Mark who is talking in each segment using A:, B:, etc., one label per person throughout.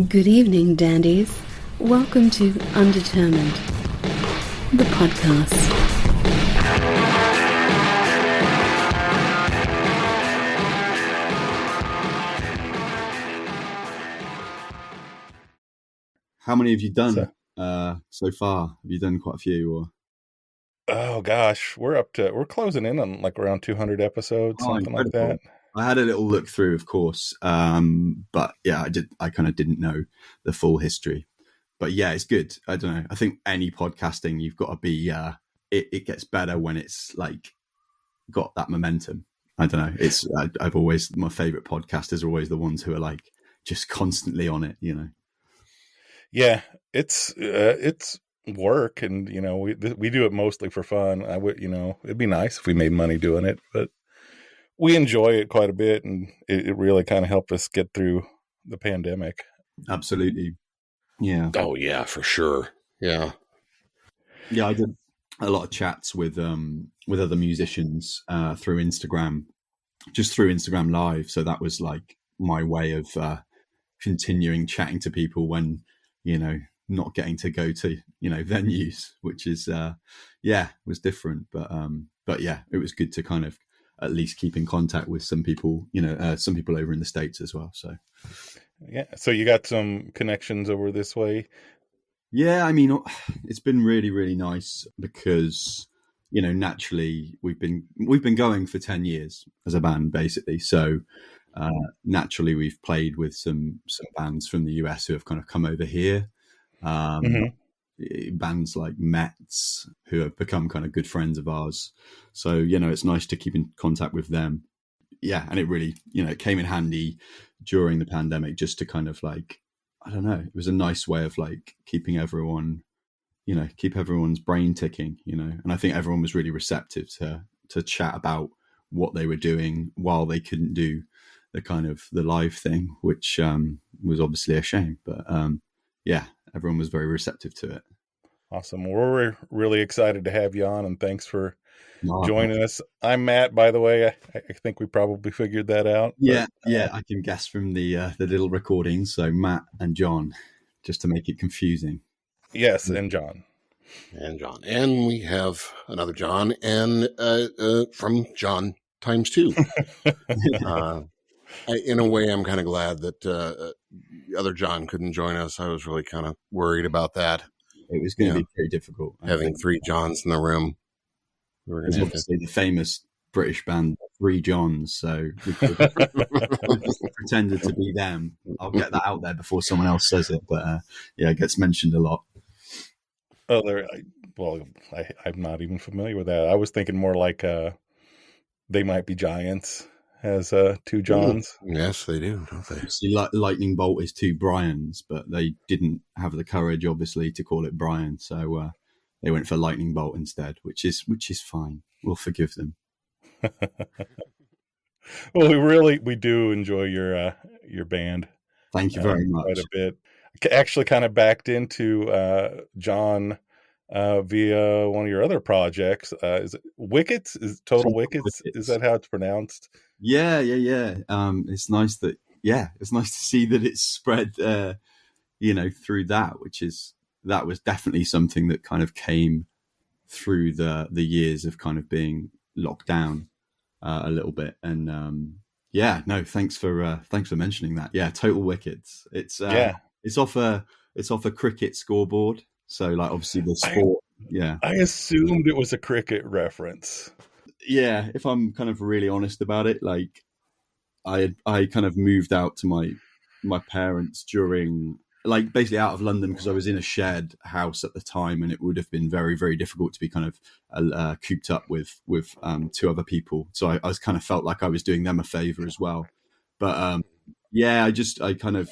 A: Good evening, dandies. Welcome to Undetermined, the podcast.
B: How many have you done so far? Have you done quite a few? Or?
C: Oh gosh, we're closing in on like around 200 episodes, something
B: incredible.
C: like that.
B: I had a little look through, of course, but yeah, I kind of didn't know the full history. But yeah, it's good. I don't know. I think any podcasting, you've got to be. It gets better when it's like got that momentum. I don't know. It's I've always my favorite podcasters are always the ones who are like just constantly on it. You know.
C: Yeah, it's work, and we do it mostly for fun. I would, it'd be nice if we made money doing it, but we enjoy it quite a bit, and it really kind of helped us get through the pandemic.
B: Absolutely. Yeah.
D: Oh yeah, for sure. Yeah.
B: Yeah, I did a lot of chats with other musicians through Instagram, just through Instagram Live. So that was like my way of continuing chatting to people when, not getting to go to, venues, which is, was different. But yeah, it was good to kind of at least keep in contact with some people, some people over in the States as well. So,
C: yeah. So you got some connections over this way?
B: Yeah, I mean, it's been really, really nice because, naturally we've been going for 10 years as a band, basically. So naturally we've played with some bands from the US who have kind of come over here. Bands like Mets who have become kind of good friends of ours. So, it's nice to keep in contact with them. Yeah. And it really, it came in handy during the pandemic just to kind of like, I don't know, it was a nice way of like keeping everyone, keep everyone's brain ticking, and I think everyone was really receptive to chat about what they were doing while they couldn't do the kind of the live thing, which was obviously a shame, but yeah, everyone was very receptive to it.
C: Awesome. We're really excited to have you on, and thanks for joining us. I'm Matt, by the way. I think we probably figured that out.
B: Yeah, I can guess from the little recordings. So Matt and John, just to make it confusing.
C: Yes, and John.
D: And John. And we have another John, and from John TIMESTWO. In a way, I'm kind of glad that the other John couldn't join us. I was really kind of worried about that.
B: It was going to be very difficult.
D: Having three Johns in the room.
B: There's obviously the famous British band, Three Johns, so we pretended to be them. I'll get that out there before someone else says it, but it gets mentioned a lot.
C: Oh, I'm not even familiar with that. I was thinking more like They Might Be Giants has two Johns.
D: Yes, they do, don't they?
B: See, Lightning Bolt is two Brians, but they didn't have the courage, obviously, to call it Brian, so they went for Lightning Bolt instead, which is fine. We'll forgive them.
C: Well, we do enjoy your band.
B: Thank you very much.
C: Quite a bit. Actually, kind of backed into John via one of your other projects. Is it Wkts? Is Total Wkts? Is that how it's pronounced?
B: Yeah. It's nice that it's nice to see that it's spread, through that was definitely something that kind of came through the years of kind of being locked down a little bit. And thanks for mentioning that. Yeah, Total Wkts. It's off a cricket scoreboard. So like obviously the sport.
C: I assumed it was a cricket reference.
B: Yeah, if I'm kind of really honest about it, like I kind of moved out to my parents during, like, basically out of London because I was in a shared house at the time, and it would have been very, very difficult to be kind of cooped up with two other people. So I was kind of felt like I was doing them a favor as well. But I kind of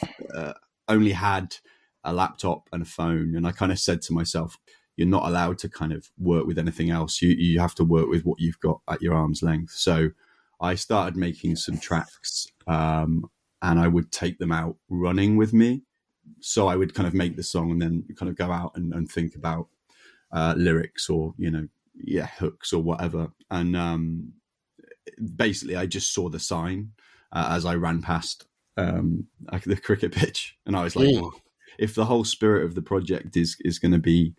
B: only had a laptop and a phone, and I kind of said to myself, you're not allowed to kind of work with anything else. You have to work with what you've got at your arm's length. So I started making some tracks, and I would take them out running with me. So I would kind of make the song and then kind of go out and think about lyrics or, hooks or whatever. And basically I just saw the sign as I ran past the cricket pitch, and I was like, if the whole spirit of the project is going to be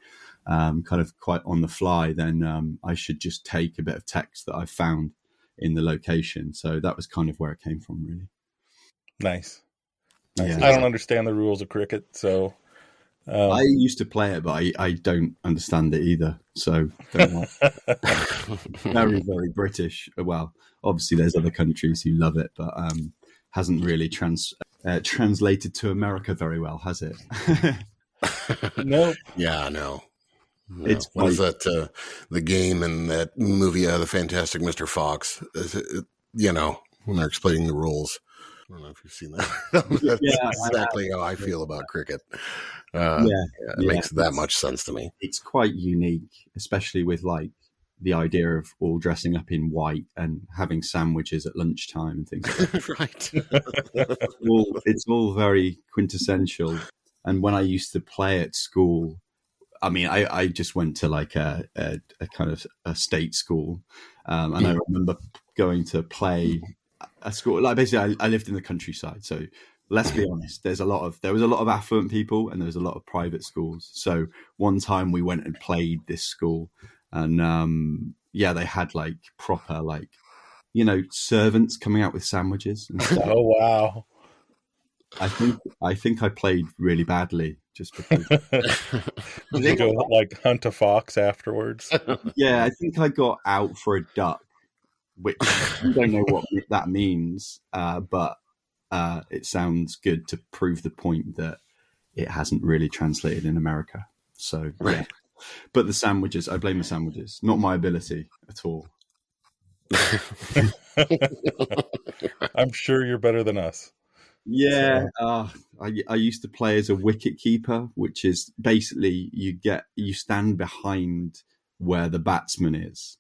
B: kind of quite on the fly, then I should just take a bit of text that I found in the location. So that was kind of where it came from, really.
C: Nice.
B: Yeah.
C: I don't understand the rules of cricket, so
B: I used to play it, but I don't understand it either. So don't worry. Very, very British. Well, obviously there's other countries who love it, but hasn't really translated to America very well, has it?
C: no.
D: Yeah, no.
B: It's
D: what is that? The game and that movie, The Fantastic Mr. Fox. You know, when they're explaining the rules. I don't know if you've seen that. That's exactly how I feel about cricket. It makes that much sense to me.
B: It's quite unique, especially with like the idea of all dressing up in white and having sandwiches at lunchtime and things like that.
D: Right.
B: It's all very quintessential. And when I used to play at school, I mean, I just went to like a kind of a state school. And I remember going to play a school, like basically I lived in the countryside. So let's be honest, there was a lot of affluent people and there was a lot of private schools. So one time we went and played this school and they had like proper, like, you know, servants coming out with sandwiches and stuff.
C: Oh, wow.
B: I think I played really badly just because.
C: Did you go like hunt a fox afterwards?
B: Yeah, I think I got out for a duck, which I don't know what that means, but it sounds good to prove the point that it hasn't really translated in America. So, yeah. But the sandwiches, I blame the sandwiches, not my ability at all.
C: I'm sure you're better than us.
B: Yeah, I used to play as a wicket keeper, which is basically you stand behind where the batsman is.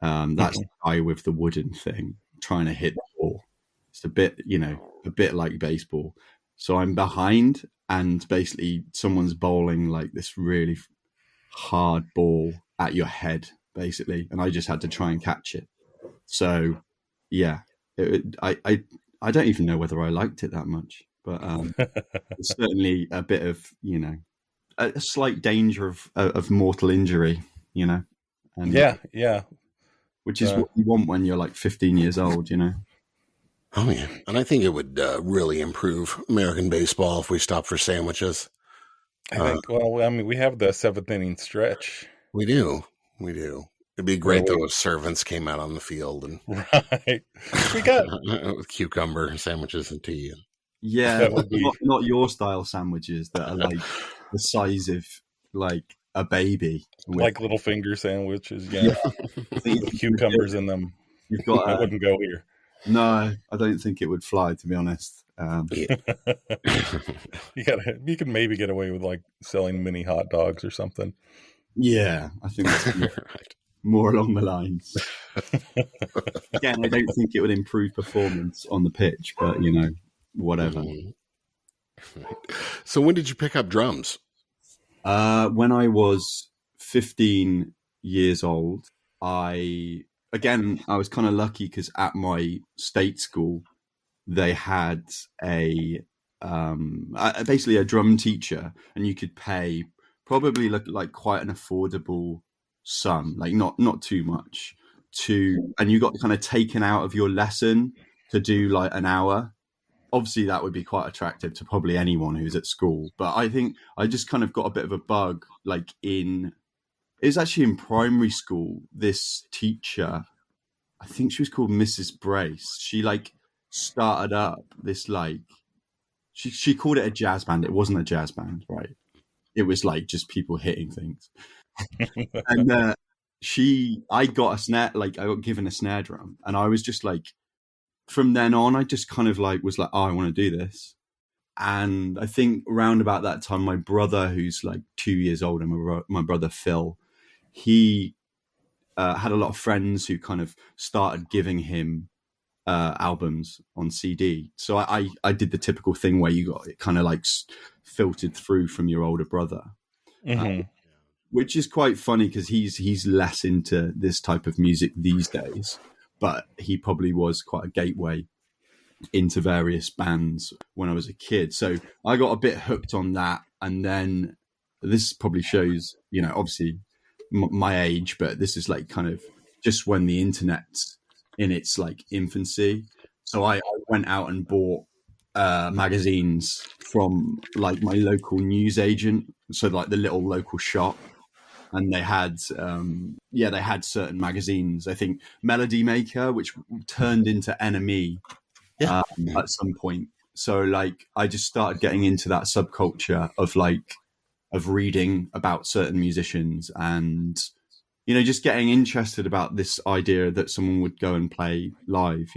B: That's the guy with the wooden thing trying to hit the ball. It's a bit like baseball. So I'm behind, and basically someone's bowling like this really hard ball at your head, basically, and I just had to try and catch it. So, yeah, I don't even know whether I liked it that much, but it's certainly a bit of, you know, a slight danger of mortal injury, you know. And,
C: yeah.
B: Which is what you want when you're like 15 years old, you know.
D: Oh, yeah. And I think it would really improve American baseball if we stopped for sandwiches.
C: I think, well, I mean, we have the 7th inning stretch.
D: We do. It'd be great, though, if servants came out on the field and
C: right. We got
D: with cucumber sandwiches and tea.
B: Yeah, not your style sandwiches that are like the size of like a baby,
C: like little finger sandwiches. Yeah, with cucumbers in them.
B: You've got.
C: I wouldn't go here.
B: No, I don't think it would fly, to be honest.
C: You can maybe get away with like selling mini hot dogs or something.
B: Yeah, I think that's right. More along the lines. Again, I don't think it would improve performance on the pitch, but, you know, whatever.
D: So when did you pick up drums?
B: When I was 15 years old, I was kind of lucky because at my state school, they had basically a drum teacher, and you could pay probably like quite an affordable sum, like not too much, and you got kind of taken out of your lesson to do like an hour. Obviously that would be quite attractive to probably anyone who's at school, but I think I just kind of got a bit of a bug, like it was actually in primary school. This teacher, I think she was called Mrs. Brace, she like started up this like she called it a jazz band. It wasn't a jazz band, right? It was like just people hitting things. And I got a snare, like I got given a snare drum, and I was just like, from then on, I just kind of like was like, oh, I want to do this. And I think around about that time, my brother, who's like 2 years older, my brother Phil, he had a lot of friends who kind of started giving him albums on CD. So I did the typical thing where you got it kind of like filtered through from your older brother, which is quite funny because he's less into this type of music these days, but he probably was quite a gateway into various bands when I was a kid. So I got a bit hooked on that. And then this probably shows, obviously my age, but this is like kind of just when the internet's in its like infancy. So I went out and bought magazines from like my local newsagent. So like the little local shop. And they had, they had certain magazines. I think Melody Maker, which turned into NME at some point. So like, I just started getting into that subculture of reading about certain musicians and, just getting interested about this idea that someone would go and play live,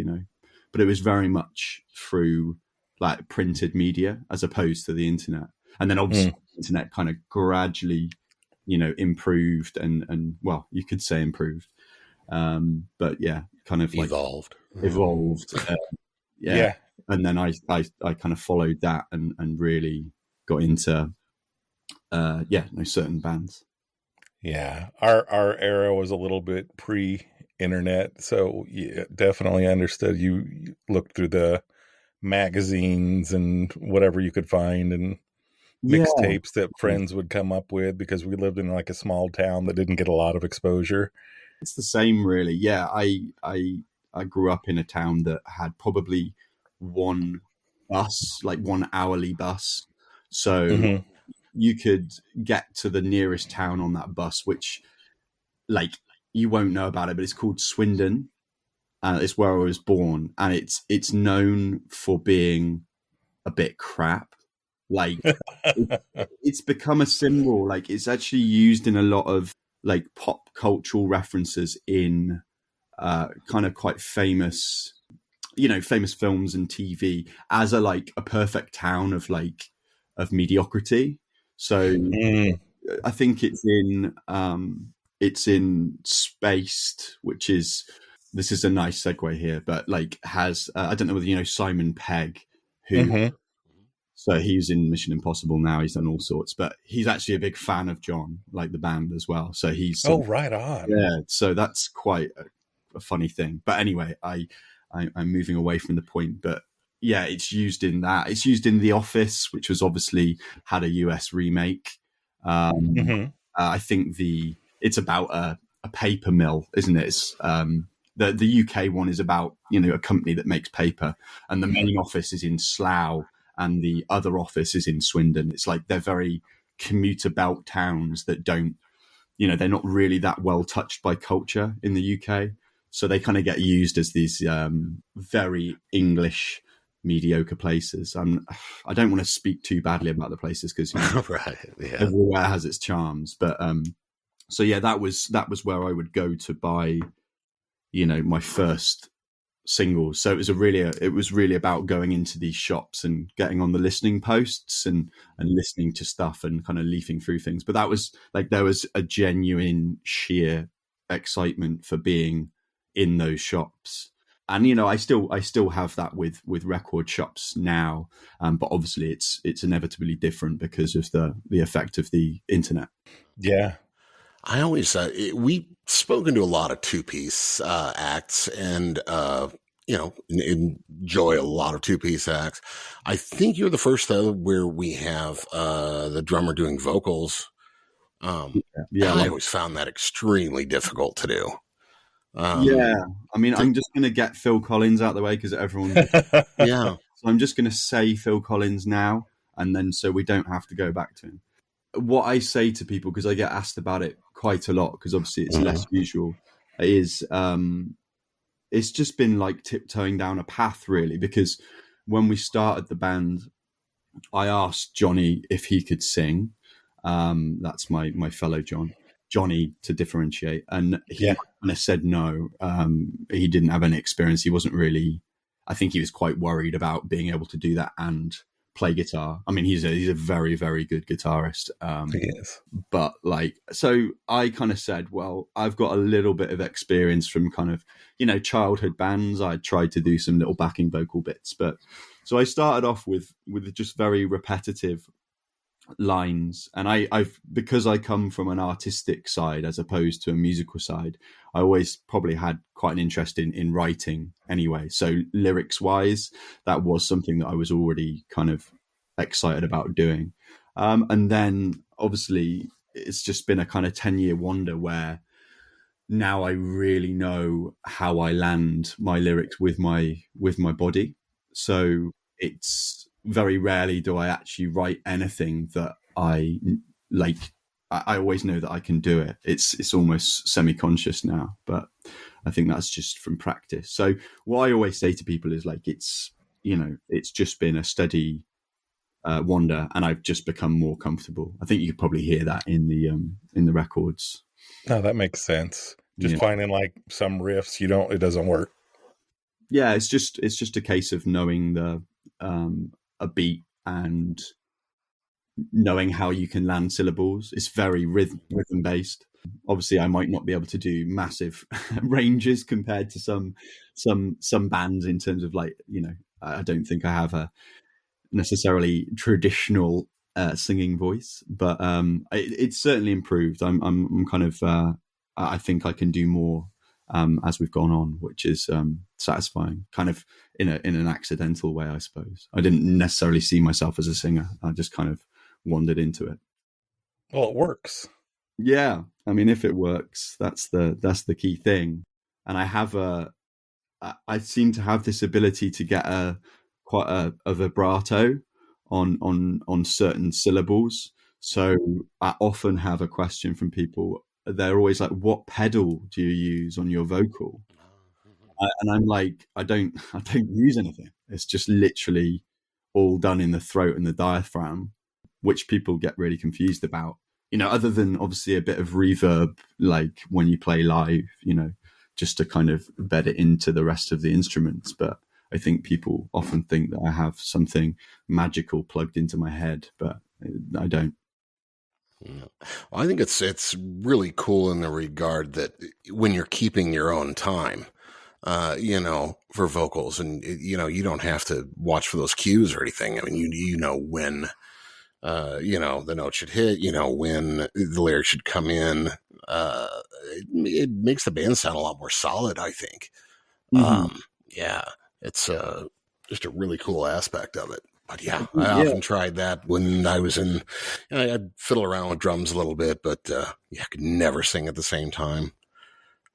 B: But it was very much through like printed media as opposed to the internet. And then obviously the internet kind of gradually improved and well, you could say improved. But yeah, kind of like evolved. Yeah. And then I kind of followed that and really got into, certain bands.
C: Yeah. Our era was a little bit pre-internet. So yeah, definitely understood. You looked through the magazines and whatever you could find and mixtapes that friends would come up with because we lived in like a small town that didn't get a lot of exposure.
B: It's the same, really. Yeah, I grew up in a town that had probably one bus, like one hourly bus. So you could get to the nearest town on that bus, which like you won't know about it, but it's called Swindon. It's where I was born, and it's known for being a bit crap. Like it's become a symbol. Like it's actually used in a lot of like pop cultural references in kind of quite famous, famous films and TV as a perfect town of mediocrity. So I think it's in Spaced, which is, this is a nice segue here, but has I don't know whether you know Simon Pegg, who. So he's in Mission Impossible now. He's done all sorts, but he's actually a big fan of John, like the band as well. So he's
C: right on.
B: Yeah, so that's quite a funny thing. But anyway, I'm moving away from the point. But yeah, it's used in that. It's used in The Office, which was obviously had a US remake. I think it's about a paper mill, isn't it? It's, the UK one is about a company that makes paper, and the main office is in Slough. And the other office is in Swindon. It's like they're very commuter belt towns that don't, they're not really that well touched by culture in the UK. So they kind of get used as these very English, mediocre places. I don't want to speak too badly about the places because everywhere has its charms. But so yeah, that was where I would go to buy, my first singles. So it was really about going into these shops and getting on the listening posts and listening to stuff and kind of leafing through things. But that was there was a genuine sheer excitement for being in those shops. And I still have that with record shops now, but obviously it's inevitably different because of the effect of the internet.
C: Yeah,
D: I always we've spoken to a lot of two-piece acts and enjoy a lot of two-piece acts. I think you're the first though where we have the drummer doing vocals. I always found that extremely difficult to do.
B: I mean, I'm just going to get Phil Collins out of the way because everyone. So I'm just going to say Phil Collins now, and then so we don't have to go back to him. What I say to people, because I get asked about it quite a lot, because obviously it's less usual, is it's just been like tiptoeing down a path, really, because when we started the band, I asked Johnny if he could sing. That's my fellow Johnny to differentiate. And he kind of said no. He didn't have any experience. He wasn't really, I think he was quite worried about being able to do that and play guitar. I mean, he's a very, very good guitarist.
C: He is.
B: But so I kind of said, well, I've got a little bit of experience from kind of, childhood bands. I tried to do some little backing vocal bits, but so I started off with just very repetitive lines. And I've because I come from an artistic side as opposed to a musical side, I always probably had quite an interest in writing anyway. So lyrics wise, that was something that I was already kind of excited about doing. And then obviously it's just been a kind of 10-year wonder where now I really know how I land my lyrics with my body. So it's very rarely do I actually write anything that I like. I always know that I can do it. It's almost semi-conscious now, but I think that's just from practice. So what I always say to people is like, it's just been a steady wander, and I've just become more comfortable. I think you could probably hear that in the records.
C: No, that makes sense. Just finding like some riffs, it doesn't work.
B: Yeah, it's just a case of knowing a beat and knowing how you can land syllables. It's very rhythm based. Obviously, I might not be able to do massive ranges compared to some bands in terms of like, I don't think I have a necessarily traditional singing voice, but it's certainly improved. I'm kind of I think I can do more as we've gone on, which is satisfying, kind of in an accidental way, I suppose. I didn't necessarily see myself as a singer. I just kind of wandered into it.
C: Well, it works.
B: Yeah, I mean, if it works, that's the key thing. And I seem to have this ability to get quite a vibrato on certain syllables. So I often have a question from people. They're always like, "What pedal do you use on your vocal?" And I'm like, I don't use anything. It's just literally all done in the throat and the diaphragm, which people get really confused about. Other than obviously a bit of reverb, like when you play live, just to kind of bed it into the rest of the instruments. But I think people often think that I have something magical plugged into my head, but I don't.
D: I think it's really cool in the regard that when you're keeping your own time, for vocals, and you don't have to watch for those cues or anything. I mean, you know when, the note should hit, when the lyrics should come in. It makes the band sound a lot more solid, I think. Mm-hmm. It's just a really cool aspect of it. But I often tried that when I was I'd fiddle around with drums a little bit, but I could never sing at the same time.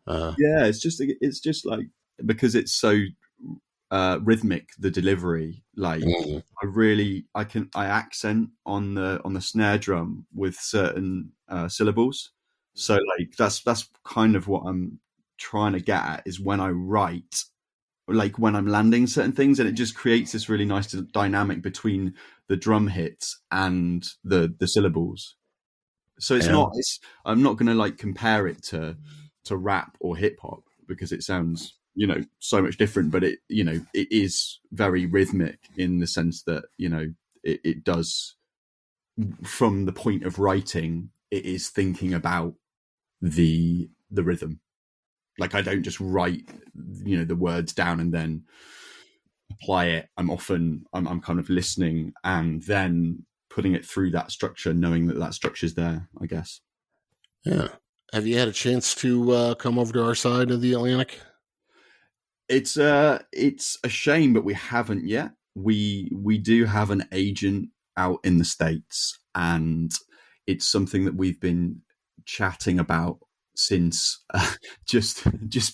B: It's just like, because it's so rhythmic, the delivery, like I accent on the snare drum with certain syllables. So like that's kind of what I'm trying to get at, is when I write, like when I'm landing certain things, and it just creates this really nice dynamic between the drum hits and the syllables. So I'm not going to like compare it to rap or hip hop, because it sounds, so much different, but it is very rhythmic in the sense that, it does, from the point of writing, it is thinking about the rhythm. Like I don't just write, the words down and then apply it. I'm kind of listening and then putting it through that structure, knowing that structure's there, I guess.
D: Yeah. Have you had a chance to come over to our side of the Atlantic?
B: It's a shame, but we haven't yet. We do have an agent out in the States, and it's something that we've been chatting about since just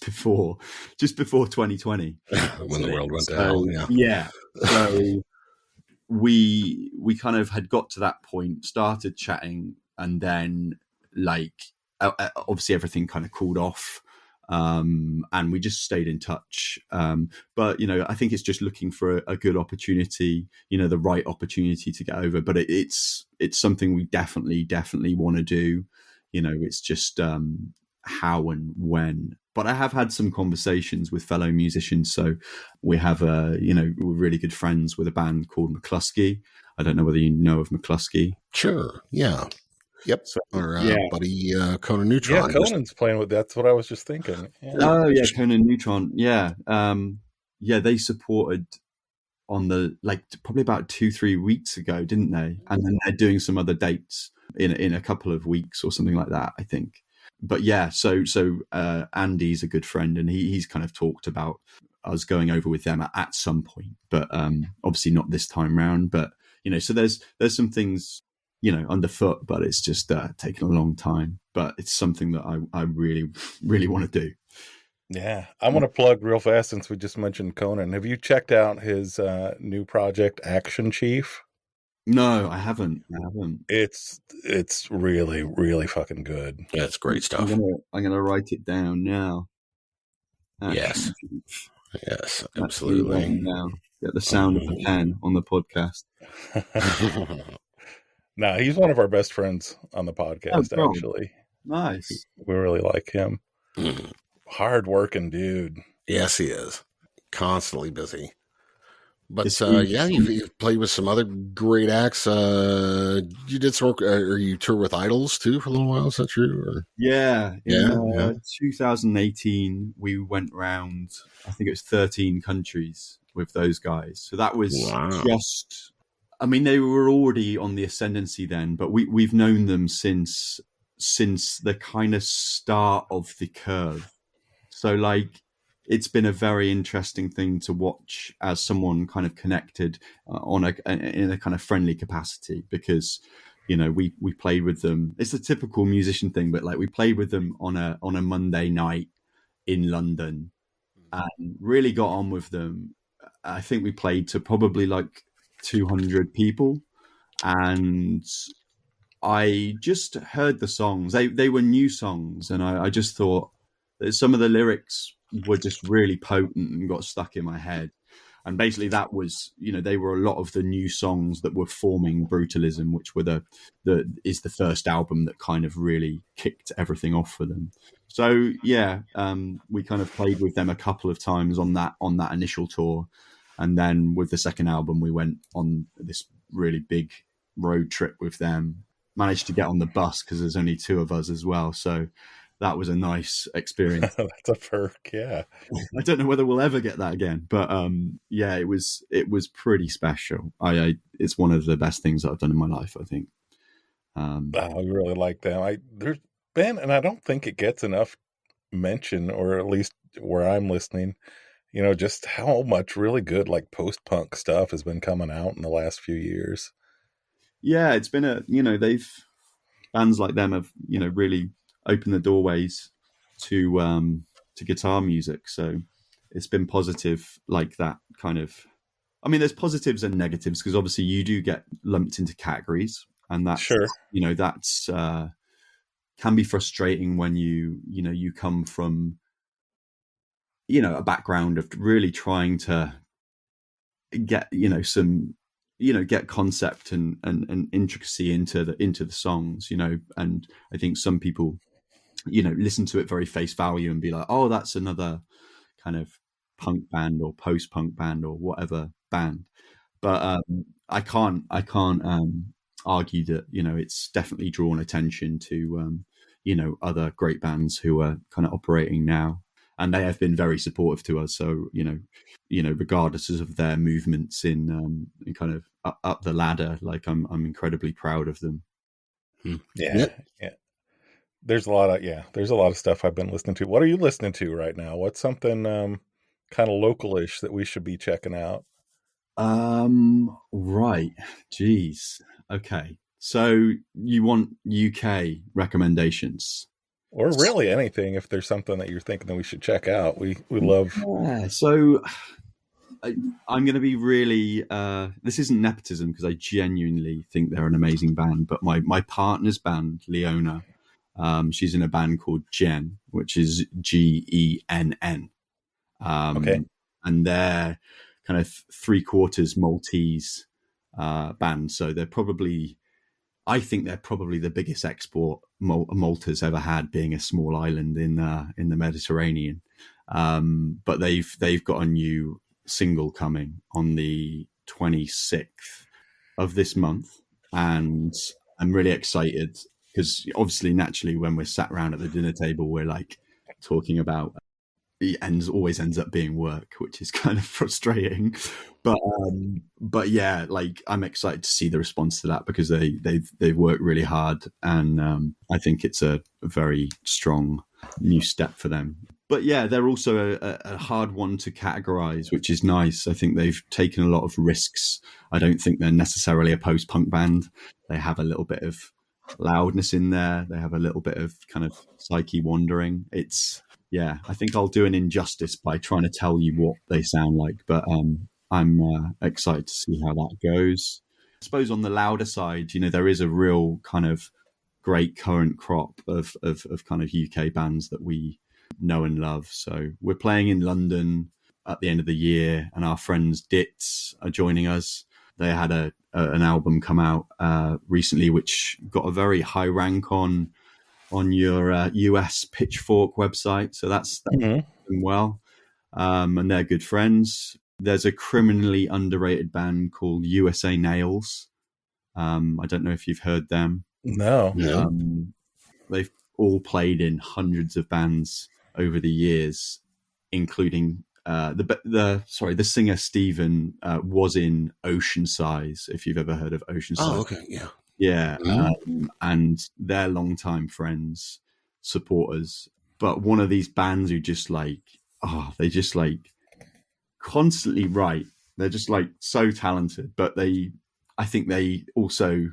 B: before 2020,
D: when the world went to hell.
B: So we kind of had got to that point, started chatting, and then like obviously everything kind of cooled off, and we just stayed in touch, but I think it's just looking for a good opportunity, the right opportunity to get over. But it's something we definitely want to do. It's just how and when. But I have had some conversations with fellow musicians. So we have we're really good friends with a band called McCluskey. I don't know whether you know of McCluskey.
D: Sure. Yeah. Yep.
B: So,
D: our buddy Conan Neutron.
C: Yeah, Conan's playing with. That's what I was just thinking. Yeah.
B: Oh yeah, Conan Neutron. Yeah. They supported on the probably about 2-3 weeks ago, didn't they? And then they're doing some other dates in a couple of weeks or something like that, I think. But yeah, so Andy's a good friend, and he's kind of talked about us going over with them at some point, but obviously not this time round. But so there's some things underfoot, but it's just taken a long time. But it's something that I really, really want to do.
C: Yeah, I want to plug real fast since we just mentioned Conan. Have you checked out his new project, Action Chief?
B: No, I haven't.
C: It's really, really fucking good.
D: Yeah, it's great stuff.
B: I'm gonna write it down now.
D: Yes, absolutely.
B: Now, get the sound of the pen on the podcast.
C: No, he's one of our best friends on the podcast.
B: Oh,
C: actually,
B: nice.
C: We really like him. Hard working dude.
D: Yes, he is. Constantly busy. But you've played with some other great acts. You did some work, or you toured with Idols too for a little while. Is that true? Or?
B: Yeah. 2018, we went round, I think it was 13 countries with those guys. So that was just, I mean, they were already on the ascendancy then, but we've known them since the kind of start of the curve. So it's been a very interesting thing to watch as someone kind of connected in a kind of friendly capacity, because we played with them. It's a typical musician thing, but we played with them on a Monday night in London and really got on with them. I think we played to probably 200 people, and I just heard the songs. They were new songs, and I just thought that some of the lyrics were just really potent and got stuck in my head. And basically that was, they were a lot of the new songs that were forming Brutalism, which were is the first album that kind of really kicked everything off for them. So yeah, we kind of played with them a couple of times on that initial tour. And then with the second album, we went on this really big road trip with them, managed to get on the bus because there's only two of us as well. So that was a nice experience.
C: That's a perk, yeah.
B: I don't know whether we'll ever get that again, but yeah, it was pretty special. It's one of the best things that I've done in my life, I think.
C: I really like them. There's been, and I don't think it gets enough mention, or at least where I'm listening, just how much really good post-punk stuff has been coming out in the last few years.
B: Yeah, it's been bands like them have really open the doorways to guitar music. So it's been positive like that kind of. I mean, there's positives and negatives, because obviously you do get lumped into categories, and that's
C: sure.
B: That's can be frustrating when you come from a background of really trying to get some get concept and intricacy into the songs, and I think some people listen to it very face value and be like, oh, that's another kind of punk band or post-punk band or whatever band. But I can't argue that it's definitely drawn attention to other great bands who are kind of operating now, and they have been very supportive to us. So regardless of their movements in kind of up the ladder, I'm incredibly proud of them.
C: Yeah. There's a lot of stuff I've been listening to. What are you listening to right now? What's something kind of localish that we should be checking out?
B: Right. Jeez. Okay. So you want UK recommendations?
C: Or really anything, if there's something that you're thinking that we should check out. We love.
B: Yeah. So I'm going to be really. This isn't nepotism, because I genuinely think they're an amazing band. But my partner's band, Leona, she's in a band called Gen, which is GENN.
C: Okay.
B: And they're kind of 3/4 Maltese band. So I think they're probably the biggest export Malta's ever had, being a small island in the Mediterranean. But they've got a new single coming on the 26th of this month, and I'm really excited, because obviously naturally when we're sat around at the dinner table, we're talking about always ends up being work, which is kind of frustrating. But yeah, like I'm excited to see the response to that because they've worked really hard, and I think it's a very strong new step for them. But yeah, they're also a hard one to categorize, which is nice. I think they've taken a lot of risks. I don't think they're necessarily a post-punk band. They have a little bit of loudness in there. They have a little bit of kind of psyche wandering. Yeah, I think I'll do an injustice by trying to tell you what they sound like, but I'm excited to see how that goes. I suppose on the louder side, there is a real kind of great current crop of kind of UK bands that we know and love. So we're playing in London at the end of the year, and our friends Dits are joining us. They had an album come out recently, which got a very high rank on your US Pitchfork website. So that's doing well. And they're good friends. There's a criminally underrated band called USA Nails. I don't know if you've heard them.
C: No.
B: They've all played in hundreds of bands over the years, including the singer Stephen was in Ocean Size, if you've ever heard of Ocean Size.
D: Oh, okay, yeah.
B: Yeah, and they're longtime friends, supporters. But one of these bands who just they just constantly write. They're just so talented, but I think they also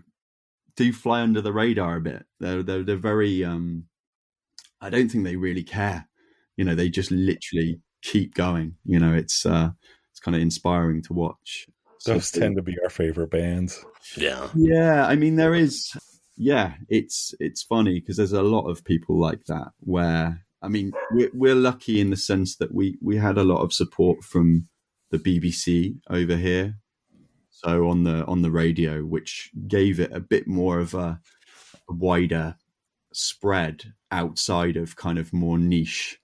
B: do fly under the radar a bit. They're very. I don't think they really care. They just literally keep going. It's kind of inspiring to watch.
C: Those tend to be our favorite bands.
B: Yeah. I mean, there is. Yeah, it's funny because there's a lot of people like that. Where I mean, we're lucky in the sense that we had a lot of support from the BBC over here. So on the radio, which gave it a bit more of a wider spread outside of kind of more niche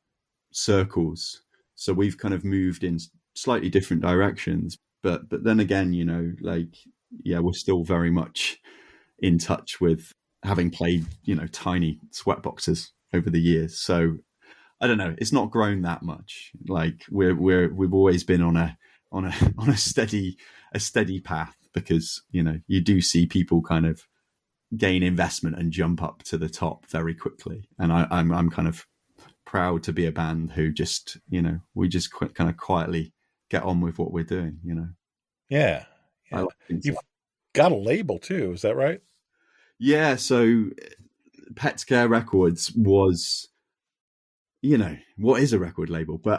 B: circles. So we've kind of moved in slightly different directions. But then again, we're still very much in touch with having played, tiny sweatboxes over the years. So I don't know, it's not grown that much. Like we've always been on a steady path because, you do see people kind of gain investment and jump up to the top very quickly. And I'm kind of proud to be a band who just, we just kind of quietly get on with what we're doing,
C: Yeah. You've got a label too, is that right?
B: Yeah, so Pet Care Records was, what is a record label? But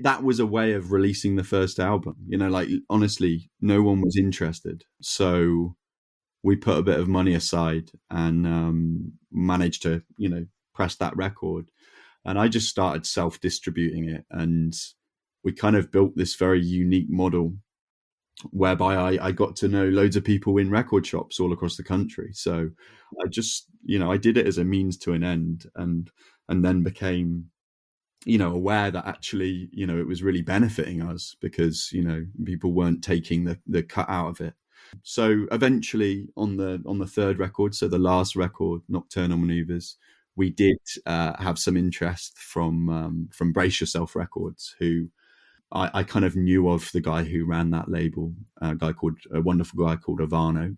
B: that was a way of releasing the first album. Honestly, no one was interested. So we put a bit of money aside and managed to, press that record. And I just started self-distributing it. And we kind of built this very unique model whereby I got to know loads of people in record shops all across the country. So I just, I did it as a means to an end and then became, aware that actually, it was really benefiting us because, people weren't taking the cut out of it. So eventually on the third record, so the last record, Nocturnal Maneuvers, we did have some interest from Brace Yourself Records, who I kind of knew of the guy who ran that label, a wonderful guy called Ivano.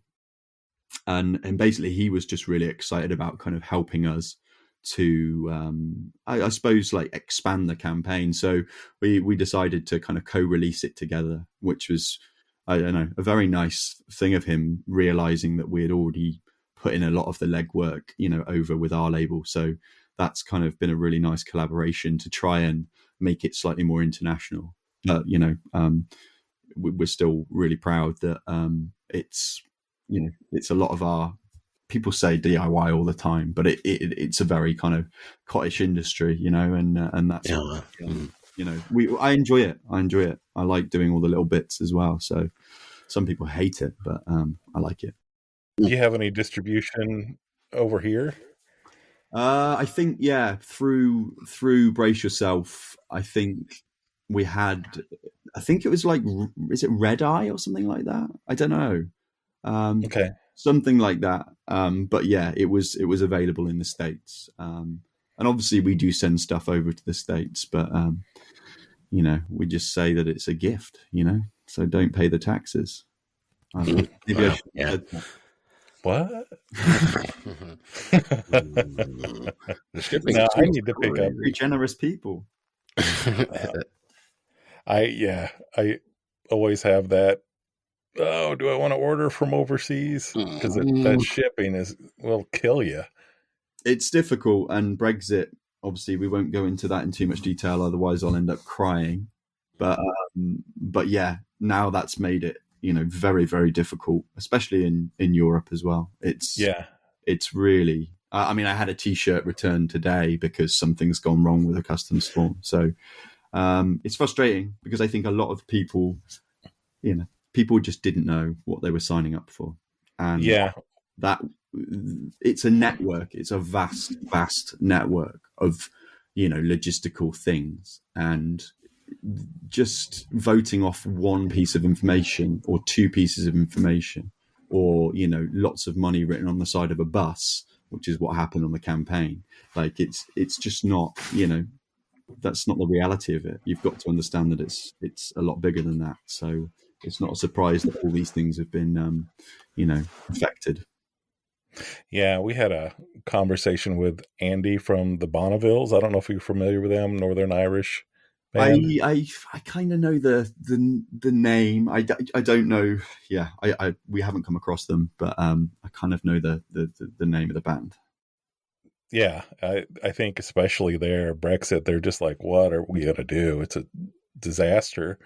B: And basically he was just really excited about kind of helping us to, I suppose, expand the campaign. So we decided to kind of co-release it together, which was, I don't know, a very nice thing of him realizing that we had already put in a lot of the legwork, over with our label. So that's kind of been a really nice collaboration to try and make it slightly more international. But, we're still really proud that it's a lot of our, people say DIY all the time, but it's a very kind of cottage industry, and that's, I enjoy it. I like doing all the little bits as well. So some people hate it, but I like it.
C: Do you have any distribution over here?
B: I think, through Brace Yourself, I think we had, I think it was is it Red Eye or something like that? I don't know.
C: Okay.
B: Something like that. But yeah, it was available in the States. And obviously we do send stuff over to the States, but we just say that it's a gift, so don't pay the taxes. Maybe I should have said that.
C: What?
D: Shipping
C: No, I need to pick up.
B: Very generous people.
C: I always have that. Oh, do I want to order from overseas? Because that shipping will kill you.
B: It's difficult, and Brexit, obviously we won't go into that in too much detail, otherwise I'll end up crying. But yeah, now that's made it, very, very difficult, especially in Europe as well. It's really, I had a t-shirt returned today because something's gone wrong with a customs form. So it's frustrating because I think a lot of people, people just didn't know what they were signing up for. And that it's a network. It's a vast, vast network of, logistical things, and just voting off one piece of information or two pieces of information, or, lots of money written on the side of a bus, which is what happened on the campaign. Like it's just not, that's not the reality of it. You've got to understand that it's a lot bigger than that. So it's not a surprise that all these things have been, affected.
C: Yeah, we had a conversation with Andy from the Bonnevilles. I don't know if you're familiar with them, Northern Irish band.
B: I kind of know the name. I don't know. Yeah, we haven't come across them, but I kind of know the name of the band.
C: Yeah, I think especially there, Brexit, they're just like, what are we going to do? It's a disaster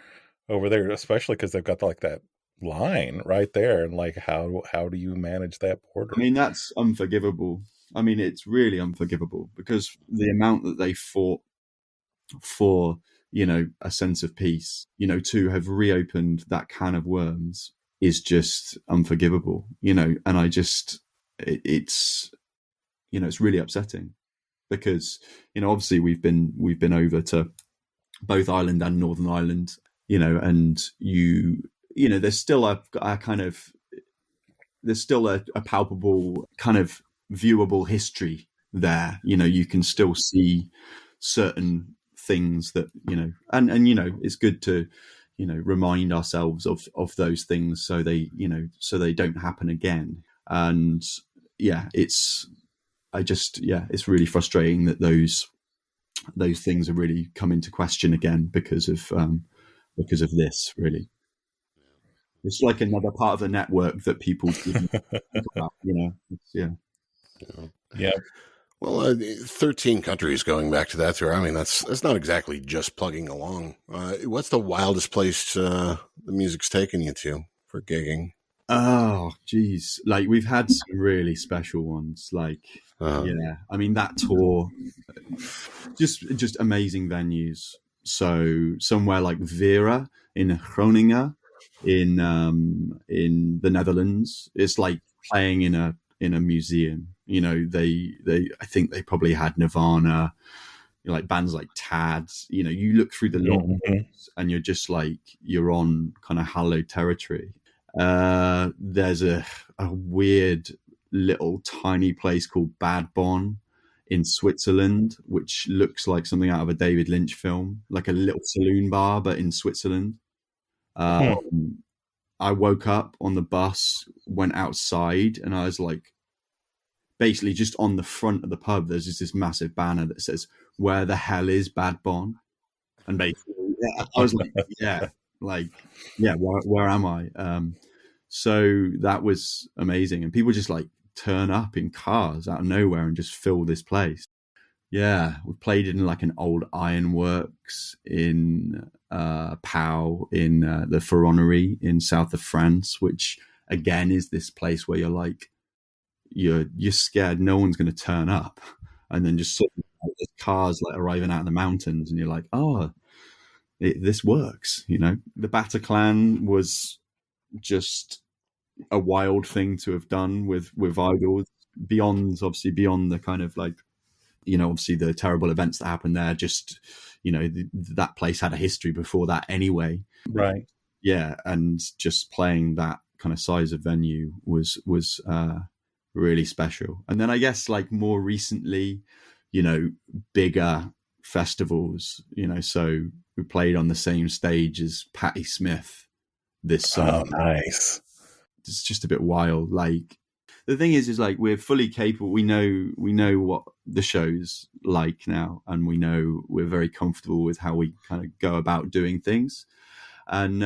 C: over there, especially because they've got like that line right there. And like, how do you manage that border?
B: That's unforgivable. It's really unforgivable because the amount that they fought for, a sense of peace, to have reopened that can of worms is just unforgivable, and I just, it's really upsetting because, obviously we've been over to both Ireland and Northern Ireland, and there's still a palpable kind of viewable history there. You can still see certain things that, and it's good to, remind ourselves of those things so they don't happen again. And it's really frustrating that those things are really come into question again because of this, really. It's like another part of the network that people didn't think about,
C: Yeah.
D: Well, 13 countries going back to that tour. That's not exactly just plugging along. What's the wildest place the music's taken you to for gigging?
B: Oh, geez. Like we've had some really special ones. Like, that tour, just amazing venues. So somewhere like Vera in Groningen in the Netherlands, it's like playing in a museum. I think they probably had Nirvana, like bands like Tad. You look through the logs and you're just like you're on kind of hallowed territory. There's a weird little tiny place called Bad Bonn in Switzerland, which looks like something out of a David Lynch film, like a little saloon bar, but in Switzerland. I woke up on the bus, went outside, and I was like, basically just on the front of the pub, there's just this massive banner that says, "Where the hell is Bad Bonn?" And basically, I was like, where am I? So that was amazing. And people just like turn up in cars out of nowhere and just fill this place. Yeah, we played in like an old ironworks in Pau in the Ferronnerie in south of France, which again is this place where you're like, you're scared no one's going to turn up, and then just suddenly there's cars like arriving out of the mountains, and you're like, oh, this works. The Bataclan was just a wild thing to have done with idols beyond the kind of like, obviously the terrible events that happened there. Just that place had a history before that anyway,
C: right?
B: Yeah, and just playing that kind of size of venue was really special. And then I guess like more recently, bigger festivals, so we played on the same stage as Patti Smith this summer.
C: Oh, nice.
B: It's just a bit wild. Like, the thing is like, we're fully capable. We know what the show's like now, and we know we're very comfortable with how we kind of go about doing things. And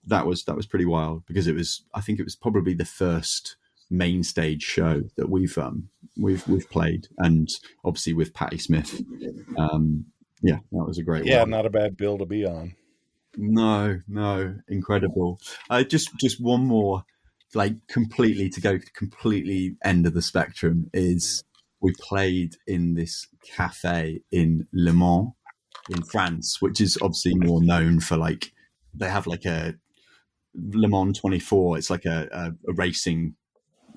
B: that was pretty wild, because I think it was probably the first main stage show that we've played, and obviously with Patti Smith. That was a great one.
C: Yeah, not a bad bill to be on.
B: No, incredible. Just one more, like, completely end of the spectrum, is we played in this cafe in Le Mans in France, which is obviously more known for, like, they have like a Le Mans 24. It's like a racing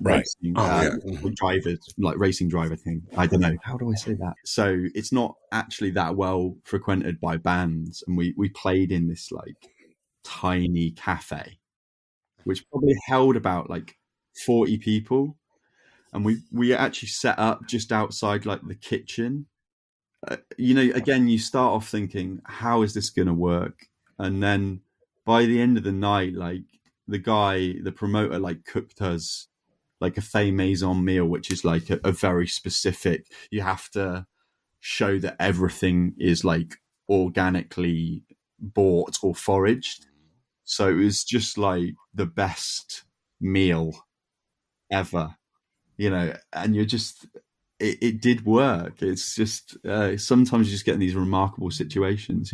B: driver, like racing driver thing. I don't know, how do I say that? So it's not actually that well frequented by bands, and we played in this like tiny cafe, which probably held about like 40 people, and we actually set up just outside like the kitchen. Again, you start off thinking, how is this going to work? And then by the end of the night, like, the promoter, like, cooked us like a fait maison meal, which is like a very specific, you have to show that everything is like organically bought or foraged. So it was just like the best meal ever, and you're just, it did work. It's just, sometimes you just get in these remarkable situations,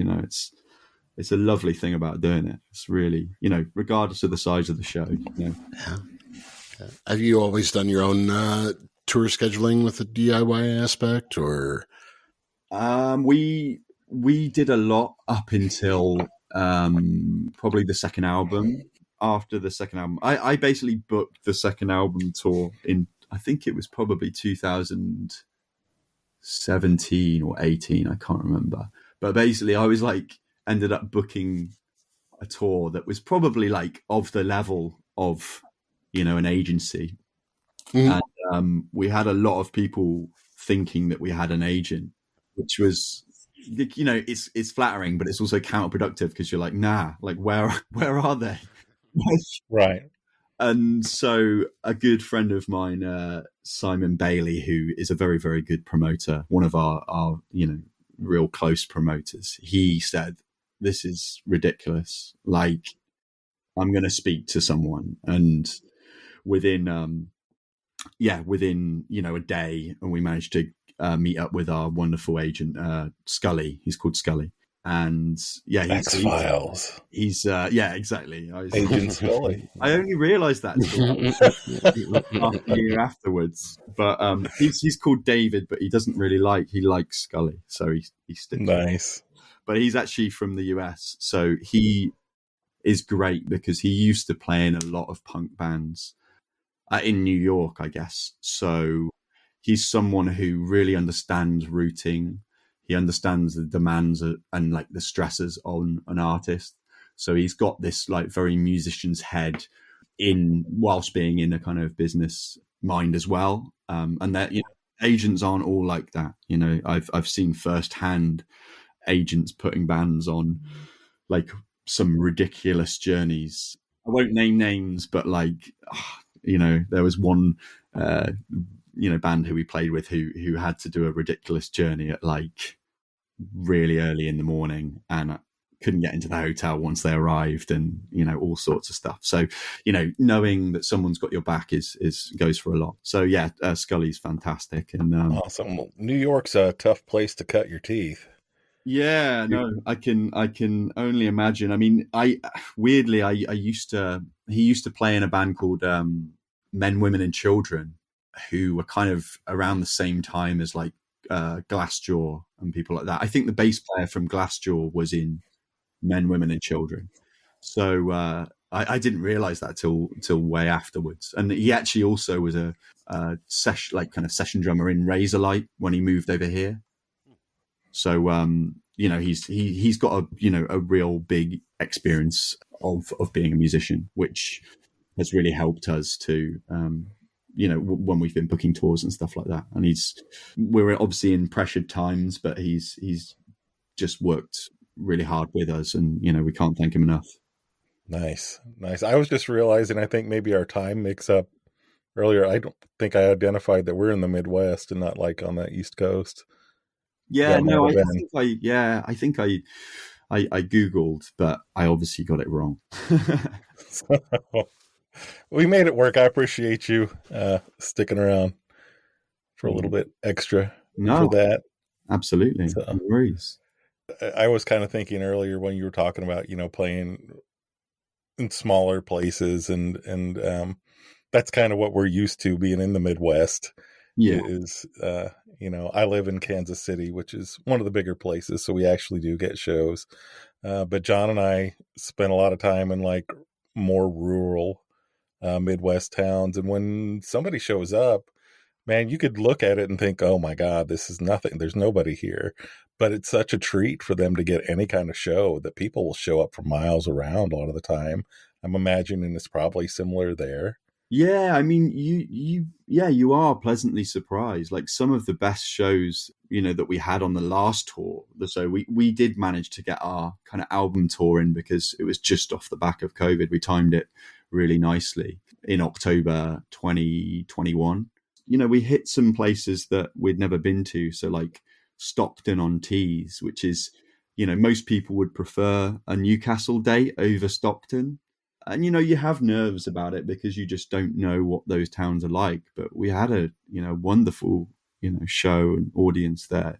B: it's a lovely thing about doing it. It's really, regardless of the size of the show.
D: Yeah. Have you always done your own tour scheduling with the DIY aspect, or?
B: We did a lot up until probably the second album. After the second album, I basically booked the second album tour in, I think it was probably 2017 or 18. I can't remember. But basically, I was like, ended up booking a tour that was probably like of the level of, an agency. Mm. And we had a lot of people thinking that we had an agent, which was, it's flattering, but it's also counterproductive, because you're like, nah, like, where are they?
C: Right.
B: And so a good friend of mine, Simon Bailey, who is a very, very good promoter, one of our real close promoters, he said, this is ridiculous. Like, I'm going to speak to someone. And within a day, and we managed to meet up with our wonderful agent, Scully. He's called Scully. And
C: X-Files.
B: He's exactly.
C: Agent Scully.
B: I only realised that half a year afterwards. But he's called David, but he likes Scully, so he sticks.
C: Nice.
B: But he's actually from the US, so he is great, because he used to play in a lot of punk bands in New York, I guess. So he's someone who really understands routing. He understands the demands and like the stresses on an artist. So he's got this like very musician's head whilst being in a kind of business mind as well. And that, agents aren't all like that. I've seen firsthand agents putting bands on like some ridiculous journeys. I won't name names, but like, there was one, band who we played with who had to do a ridiculous journey at like really early in the morning, and couldn't get into the hotel once they arrived, and all sorts of stuff. So knowing that someone's got your back goes for a lot. So yeah, Scully's fantasky. And
C: awesome. Well, New York's a tough place to cut your teeth.
B: Yeah, no, I can only imagine. I mean, he used to play in a band called Men, Women and Children, who were kind of around the same time as like Glassjaw and people like that. I think the bass player from Glassjaw was in Men, Women and Children. So I didn't realize that till way afterwards. And he actually also was a session drummer in Razorlight when he moved over here. So he's got a real big experience of being a musician, which has really helped us to when we've been booking tours and stuff like that. And we're obviously in pressured times, but he's just worked really hard with us, and we can't thank him enough.
C: Nice. I was just realizing, I think maybe our time mix up earlier. I don't think I identified that we're in the Midwest and not like on the East Coast.
B: Yeah, no, I think I Googled, but I obviously got it wrong.
C: We made it work. I appreciate you sticking around for a little bit extra for that.
B: Absolutely.
C: So,
B: no worries.
C: I was kind of thinking earlier when you were talking about, playing in smaller places, and that's kind of what we're used to being in the Midwest.
B: Yeah.
C: Is, I live in Kansas City, which is one of the bigger places, so we actually do get shows. But John and I spent a lot of time in like more rural Midwest towns. And when somebody shows up, man, you could look at it and think, oh my God, this is nothing. There's nobody here. But it's such a treat for them to get any kind of show that people will show up from miles around a lot of the time. I'm imagining it's probably similar there.
B: Yeah, I mean, you are pleasantly surprised. Like some of the best shows, that we had on the last tour. So we did manage to get our kind of album tour in because it was just off the back of COVID. We timed it really nicely in October 2021. We hit some places that we'd never been to. So like Stockton-on-Tees, which is, most people would prefer a Newcastle date over Stockton. And, you have nerves about it because you just don't know what those towns are like. But we had a, wonderful, show and audience there.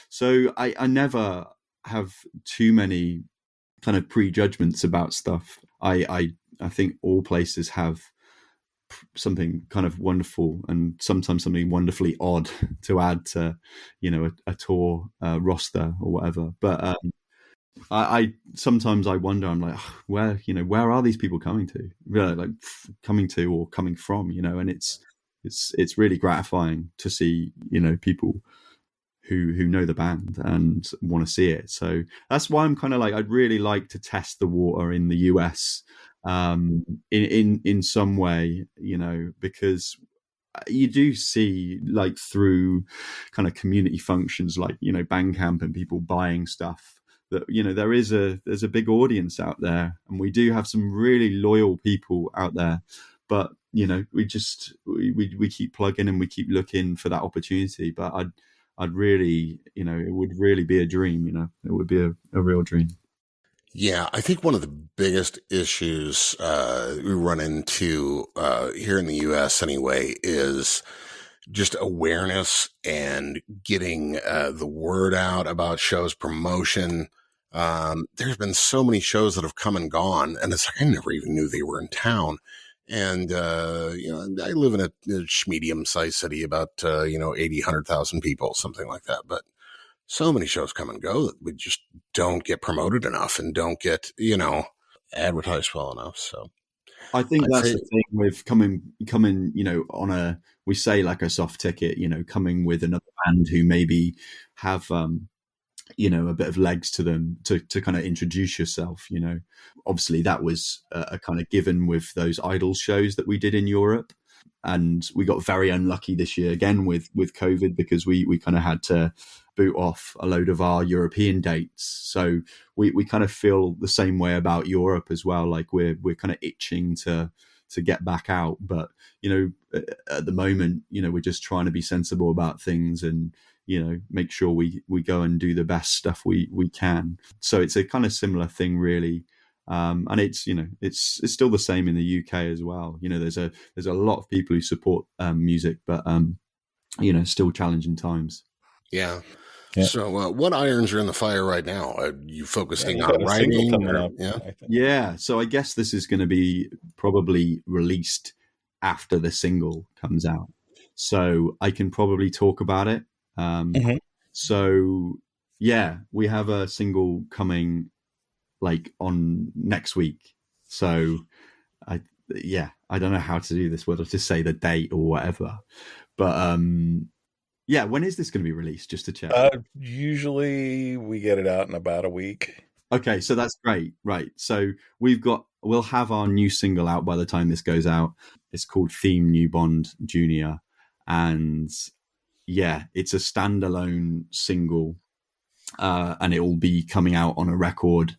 B: So I never have too many kind of prejudgments about stuff. I think all places have something kind of wonderful and sometimes something wonderfully odd to add to, a tour roster or whatever. But I sometimes I wonder, I'm like, where are these people coming to? Really, like coming to or coming from, and it's really gratifying to see, people who know the band and want to see it. So that's why I'm kind of like, I'd really like to test the water in the US in some way, because you do see like through kind of community functions like, Bandcamp and people buying stuff, that there's a big audience out there, and we do have some really loyal people out there, but we keep plugging and we keep looking for that opportunity. But I'd really, it would really be a dream, it would be a real dream.
D: Yeah, I think one of the biggest issues we run into here in the U.S. anyway is just awareness and getting the word out about shows, promotion. There's been so many shows that have come and gone, and it's like I never even knew they were in town. And I live in a medium-sized city, about 80, 100,000 people, something like that. But so many shows come and go that we just don't get promoted enough and don't get advertised well enough. So
B: I think that's the thing with coming, on a, we say like a soft ticket, coming with another band who maybe have, a bit of legs to them to kind of introduce yourself, obviously that was a kind of given with those Idols shows that we did in Europe. And we got very unlucky this year again with COVID, because we kind of had to boot off a load of our European dates. So we kind of feel the same way about Europe as well. Like we're kind of itching to get back out. But, at the moment, we're just trying to be sensible about things and, make sure we go and do the best stuff we can. So it's a kind of similar thing, really. And it's, it's still the same in the UK as well. There's a lot of people who support music, but, still challenging times.
D: Yeah. So what irons are in the fire right now? Are you focusing on writing?
B: Yeah. So I guess this is going to be probably released after the single comes out. So I can probably talk about it. So yeah, we have a single coming like on next week. So I don't know how to do this, whether to say the date or whatever, but yeah, when is this going to be released? Just to check.
C: Usually we get it out in about a week.
B: Okay, so that's great. Right. So we'll have our new single out by the time this goes out. It's called Theme New Bond Junior. And yeah, it's a standalone single. And it will be coming out on a record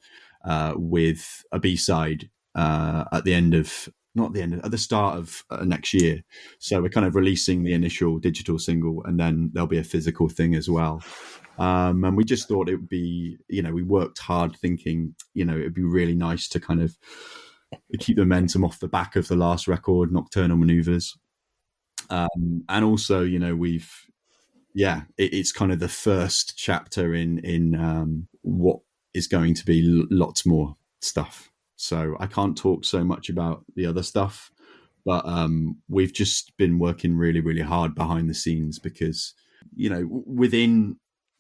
B: with a B-side at the start of next year. So we're kind of releasing the initial digital single, and then there'll be a physical thing as well. And we just thought it would be, we worked hard thinking, it'd be really nice to kind of keep the momentum off the back of the last record, Nocturnal Maneuvers. And also, it's kind of the first chapter in what is going to be lots more stuff. So I can't talk so much about the other stuff, but we've just been working really, really hard behind the scenes because, within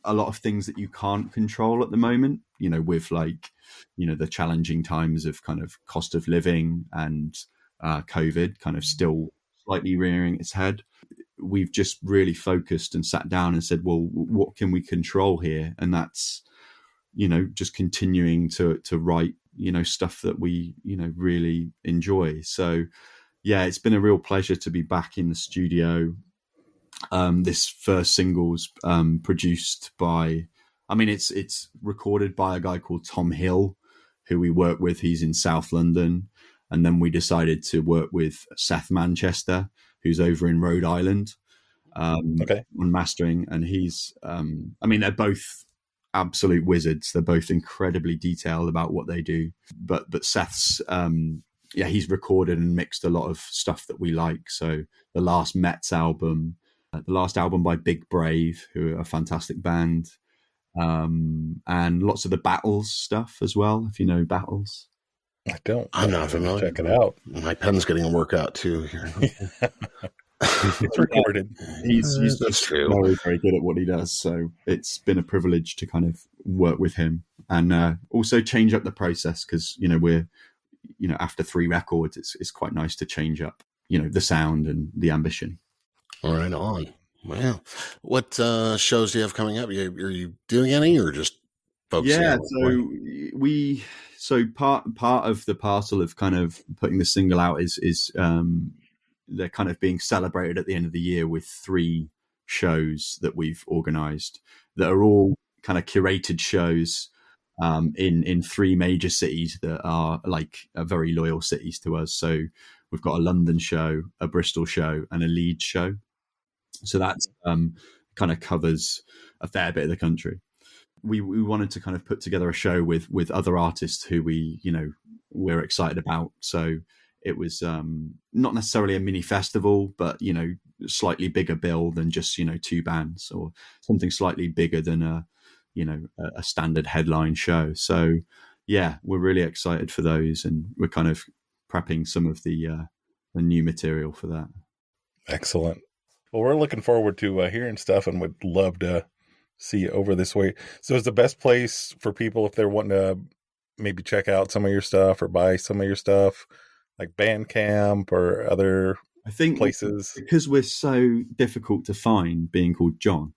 B: a lot of things that you can't control at the moment, with the challenging times of kind of cost of living and COVID kind of still slightly rearing its head. We've just really focused and sat down and said, well, what can we control here? And that's, just continuing to write, stuff that we, really enjoy. So, yeah, it's been a real pleasure to be back in the studio. This first single's produced by, it's recorded by a guy called Tom Hill, who we work with. He's in South London. And then we decided to work with Seth Manchester, who's over in Rhode Island, on mastering. And he's, they're both absolute wizards. They're both incredibly detailed about what they do. But Seth's, he's recorded and mixed a lot of stuff that we like. So the last Mets album, the last album by Big Brave, who are a fantastic band, and lots of the Battles stuff as well, if you know Battles.
C: I don't.
D: I'm not familiar.
C: Check it out.
D: My pen's getting a workout too here.
C: It's recorded.
B: He's
D: That's true.
B: very, very good at what he does. So it's been a privilege to kind of work with him and also change up the process because, we're, after 3 records, it's quite nice to change up, the sound and the ambition.
D: All right, on. Wow. What shows do you have coming up? Are you doing any or just focusing on So part of the parcel of kind of putting the single out is they're kind of being celebrated at the end of the year with 3 shows that we've organized that are all kind of curated shows in 3 major cities that are very loyal cities to us. So we've got a London show, a Bristol show, and a Leeds show. So that's kind of covers a fair bit of the country. We wanted to kind of put together a show with other artists who we're excited about. So it was not necessarily a mini festival, but, slightly bigger bill than just, 2 bands or something slightly bigger than a standard headline show. So, yeah, we're really excited for those. And we're kind of prepping some of the new material for that.
C: Excellent. Well, we're looking forward to hearing stuff and would love to see you over this way. So is the best place for people if they're wanting to maybe check out some of your stuff or buy some of your stuff, like Bandcamp or other places?
B: Because we're so difficult to find, being called John.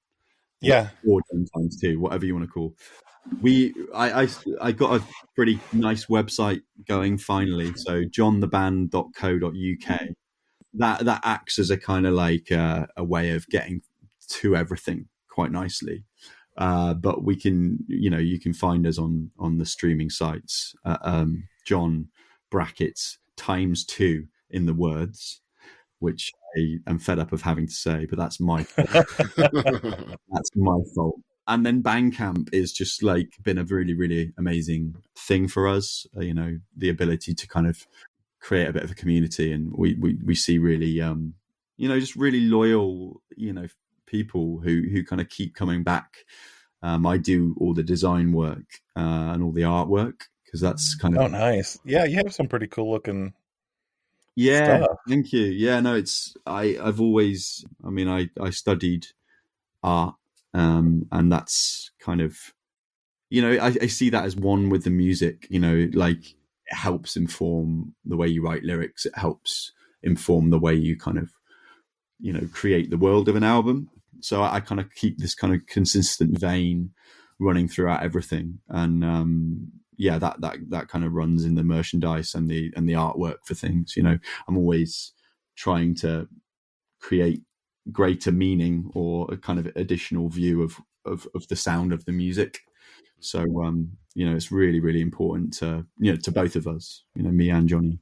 C: Yeah.
B: Or John times 2, whatever you want to call. I got a pretty nice website going finally. So johntheband.co.uk. That acts as a kind of a way of getting to everything quite nicely. But we can, you can find us on the streaming sites, John brackets ×2 in the words, which I am fed up of having to say, but that's my fault. That's my fault. And then Bandcamp is just been a really, really amazing thing for us. The ability to kind of create a bit of a community, and we see really, just really loyal, people who kind of keep coming back. I do all the design work and all the artwork because that's kind of
C: nice. Yeah, you have some pretty cool looking.
B: Yeah,
C: stuff.
B: Thank you. Yeah, no, I've always. I studied art, and that's kind of, I see that as one with the music. It helps inform the way you write lyrics. It helps inform the way you kind of, create the world of an album. So I kind of keep this kind of consistent vein running throughout everything. And yeah, that kind of runs in the merchandise and the artwork for things. You know, I'm always trying to create greater meaning or a kind of additional view of the sound of the music. So you know, it's really, really important to, you know, to both of us, you know, me and Johnny.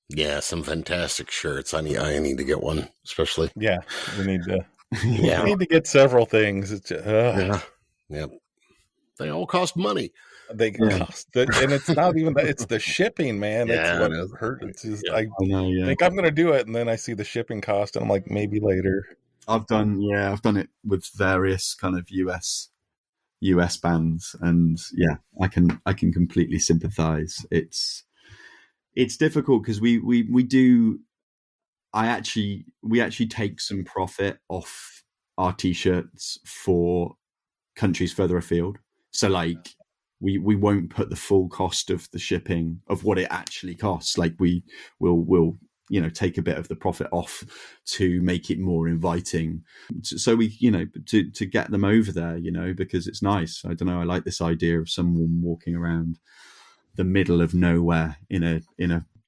D: Yeah, some fantastic shirts. I need to get one, especially.
C: Yeah, we need to.
D: Yeah.
C: We need to get several things. It's
D: Yeah. They all cost money.
C: they cost, and it's not even that. It's the shipping, man.
D: Yeah,
C: It's what
D: it is.
C: hurt. It's just,
D: Yeah.
C: I
B: know, yeah.
C: think I'm going to do it, and then I see the shipping cost, and I'm like, maybe later.
B: I've done it with various kind of US bands, and yeah, I can completely sympathize. It's difficult because we actually take some profit off our t-shirts for countries further afield. So like we won't put the full cost of the shipping of what it actually costs. Like we'll you know, take a bit of the profit off to make it more inviting, so we, you know, to get them over there, you know, because it's nice. I don't know, I like this idea of someone walking around the middle of nowhere in a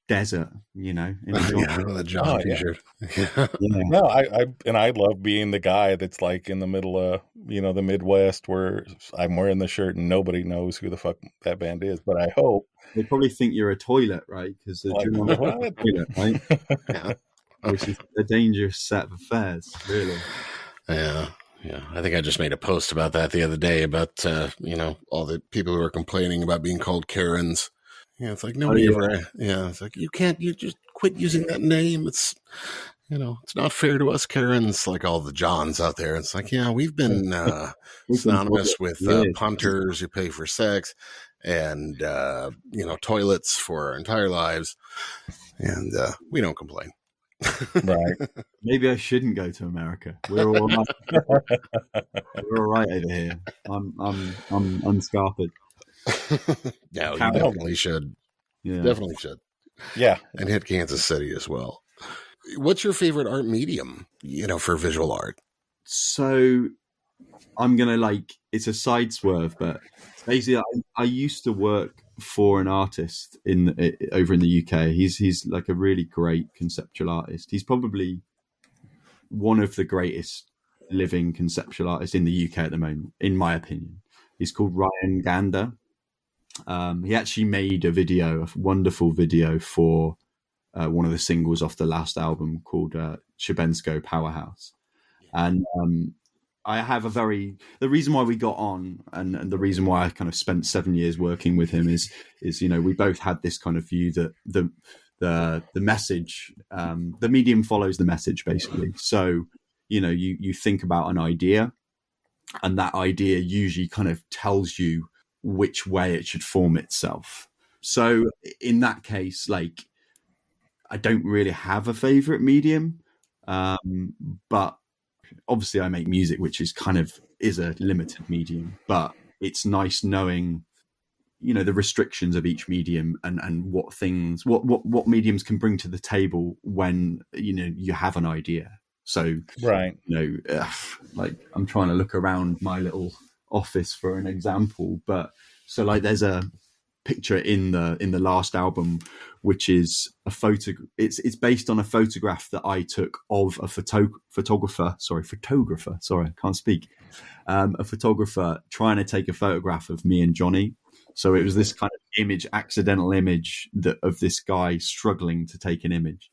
B: desert, you know, in
D: a John t-shirt.
B: Yeah.
C: No, I love being the guy that's like in the middle of, you know, the Midwest, where I'm wearing the shirt and nobody knows who the fuck that band is, but I hope
B: They probably think you're a toilet, right? Because they're
C: like,
B: doing a toilet, right?
D: Yeah.
B: Which is a dangerous set of affairs, really.
D: Yeah. I think I just made a post about that the other day about, you know, all the people who are complaining about being called Karens. Yeah, it's like nobody ever. Yeah, it's like you just quit using that name. It's, you know, it's not fair to us Karens, like all the Johns out there. It's like, yeah, we've been synonymous with punters who pay for sex and, you know, toilets for our entire lives. And we don't complain.
C: right.
B: Maybe I shouldn't go to America. We're all right. We're all right over here. I'm unscarpered.
D: No, you definitely should.
B: Yeah.
D: Definitely should.
C: Yeah.
D: And hit Kansas City as well. What's your favorite art medium, you know, for visual art?
B: So I'm going to it's a side swerve, but basically I used to work for an artist over in the UK. He's like a really great conceptual artist. He's probably one of the greatest living conceptual artists in the UK at the moment, in my opinion. He's called Ryan Gander. He actually made a wonderful video for one of the singles off the last album called Shabensko Powerhouse. And I have the reason why we got on and the reason why I kind of spent 7 years working with him is, you know, we both had this kind of view that the message, the medium follows the message, basically. So, you know, you think about an idea, and that idea usually kind of tells you which way it should form itself. So in that case, like, I don't really have a favorite medium, but obviously I make music, which is a limited medium, but it's nice knowing, you know, the restrictions of each medium and what mediums can bring to the table when, you know, you have an idea. So,
C: right,
B: you know, like I'm trying to look around my little office for an example, but so like there's a picture in the last album, which is a photo. It's based on a photograph that I took of a photographer. Sorry, I can't speak. A photographer trying to take a photograph of me and Johnny. So it was this kind of accidental image of this guy struggling to take an image.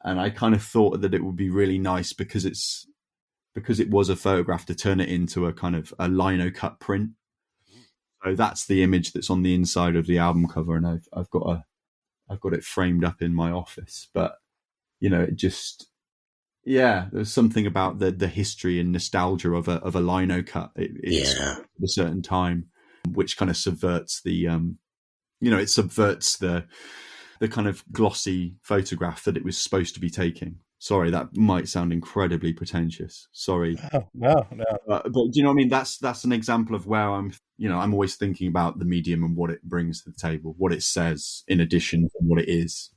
B: And I kind of thought that it would be really nice because it was a photograph to turn it into a kind of a lino cut print. So that's the image that's on the inside of the album cover, and I've got it framed up in my office. But you know, it just, yeah, there's something about the history and nostalgia of a lino cut. It's at a certain time, which kind of subverts the kind of glossy photograph that it was supposed to be taking. Sorry, that might sound incredibly pretentious. Sorry.
C: No.
B: But do you know what I mean? That's an example of where I'm always thinking about the medium and what it brings to the table, what it says in addition to what it is.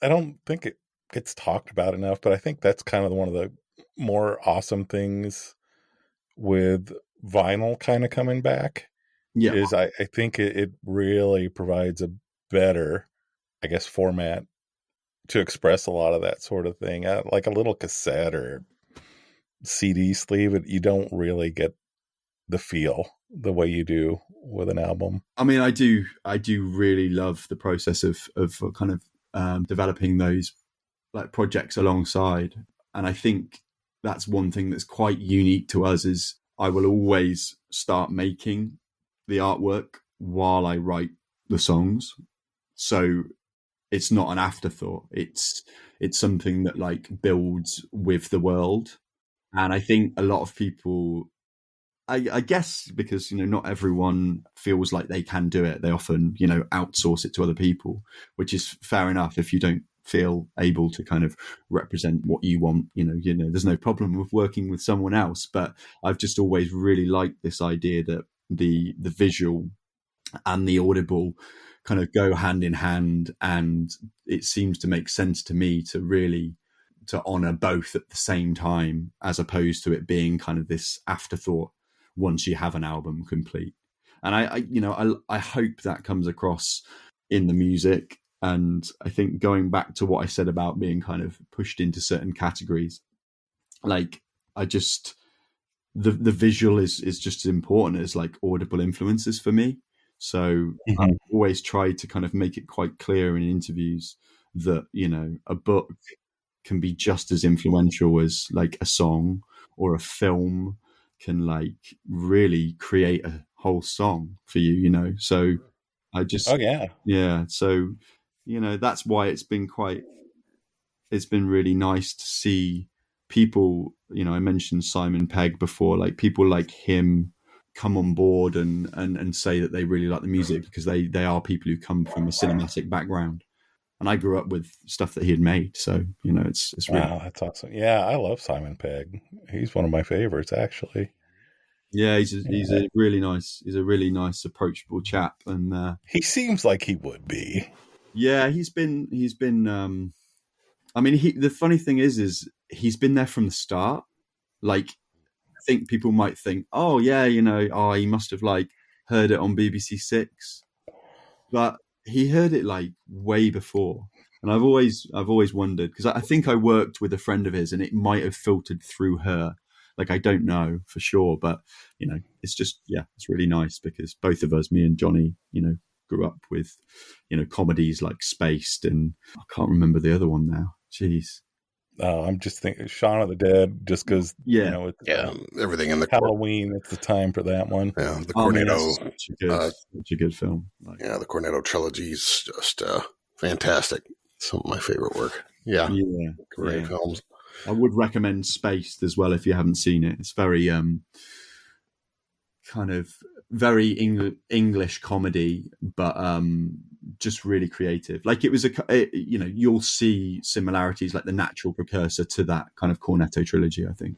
C: I don't think it gets talked about enough, but I think that's kind of one of the more awesome things with vinyl kind of coming back.
B: Yeah.
C: Is I think it really provides a better, I guess, format to express a lot of that sort of thing. Like a little cassette or CD sleeve, you don't really get the feel the way you do with an album.
B: I mean, I do really love the process of kind of developing those like projects alongside. And I think that's one thing that's quite unique to us is I will always start making the artwork while I write the songs. So it's not an afterthought. It's something that like builds with the world. And I think a lot of people, I guess because, not everyone feels like they can do it. They often, outsource it to other people, which is fair enough if you don't feel able to kind of represent what you want. There's no problem with working with someone else. But I've just always really liked this idea that the visual and the audible kind of go hand in hand, and it seems to make sense to me to honor both at the same time, as opposed to it being kind of this afterthought once you have an album complete. And I hope that comes across in the music. And I think going back to what I said about being kind of pushed into certain categories, like the visual is just as important as like audible influences for me. So I've always tried to kind of make it quite clear in interviews that, a book can be just as influential as like a song, or a film can like really create a whole song for you, So I just, So, that's why it's been really nice to see people, I mentioned Simon Pegg before, like people like him come on board and say that they really like the music because they are people who come from a cinematic background. And I grew up with stuff that he had made. So, it's really...
C: Wow, that's awesome. Yeah, I love Simon Pegg. He's one of my favorites, actually.
B: Yeah, he's a really nice, approachable chap. And
C: he seems like he would be.
B: Yeah, he's been I mean, the funny thing is he's been there from the start. Like, I think people might think, oh yeah, he must have like heard it on BBC Six. But he heard it like way before. And I've always wondered, because I think I worked with a friend of his and it might have filtered through her. Like, I don't know for sure, but it's just, it's really nice because both of us, me and Johnny, grew up with, comedies like Spaced, and I can't remember the other one now. Jeez.
C: I'm just thinking Shaun of the Dead, just because it's
D: everything in the
C: Halloween. It's the time for that one.
D: Yeah, the Cornetto,
B: such a good film.
D: The Cornetto trilogy is just fantastic. Some of my favorite work. Yeah, great films.
B: I would recommend Spaced as well if you haven't seen it. It's very kind of very English comedy, but just really creative. Like it was you'll see similarities, like the natural precursor to that kind of Cornetto trilogy. I think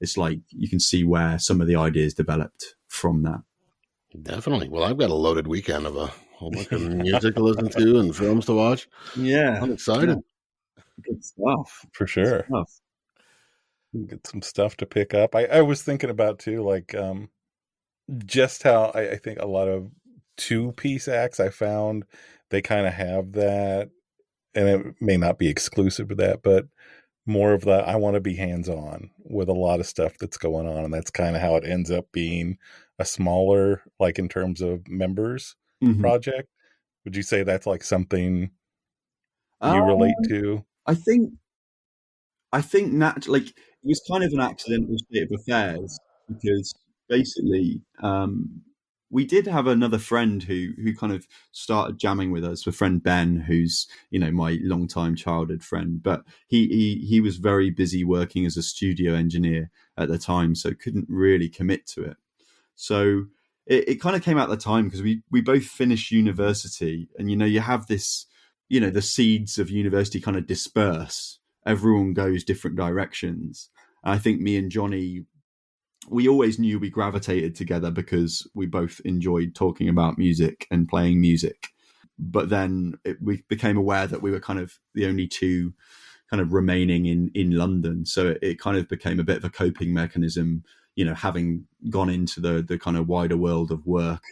B: it's like you can see where some of the ideas developed from that.
D: Definitely. Well, I've got a loaded weekend of a whole bunch of music to listen to and films to watch.
B: Yeah,
D: I'm excited.
B: Good stuff,
C: for sure. Get some stuff to pick up. I was thinking about too, like just how I think a lot of 2-piece acts I found they kind of have that, and it may not be exclusive to that, but more of that I want to be hands-on with a lot of stuff that's going on, and that's kind of how it ends up being a smaller, like in terms of members project. Would you say that's like something you relate to?
B: I think like it was kind of an accidental state of affairs because basically we did have another friend who kind of started jamming with us, a friend Ben, who's my longtime childhood friend, but he was very busy working as a studio engineer at the time, so couldn't really commit to it. So it kind of came out at the time because we both finished university, and you have this, the seeds of university kind of disperse. Everyone goes different directions. And I think me and Johnny, we always knew we gravitated together because we both enjoyed talking about music and playing music. But then we became aware that we were kind of the only two kind of remaining in London. So it kind of became a bit of a coping mechanism, having gone into the kind of wider world of work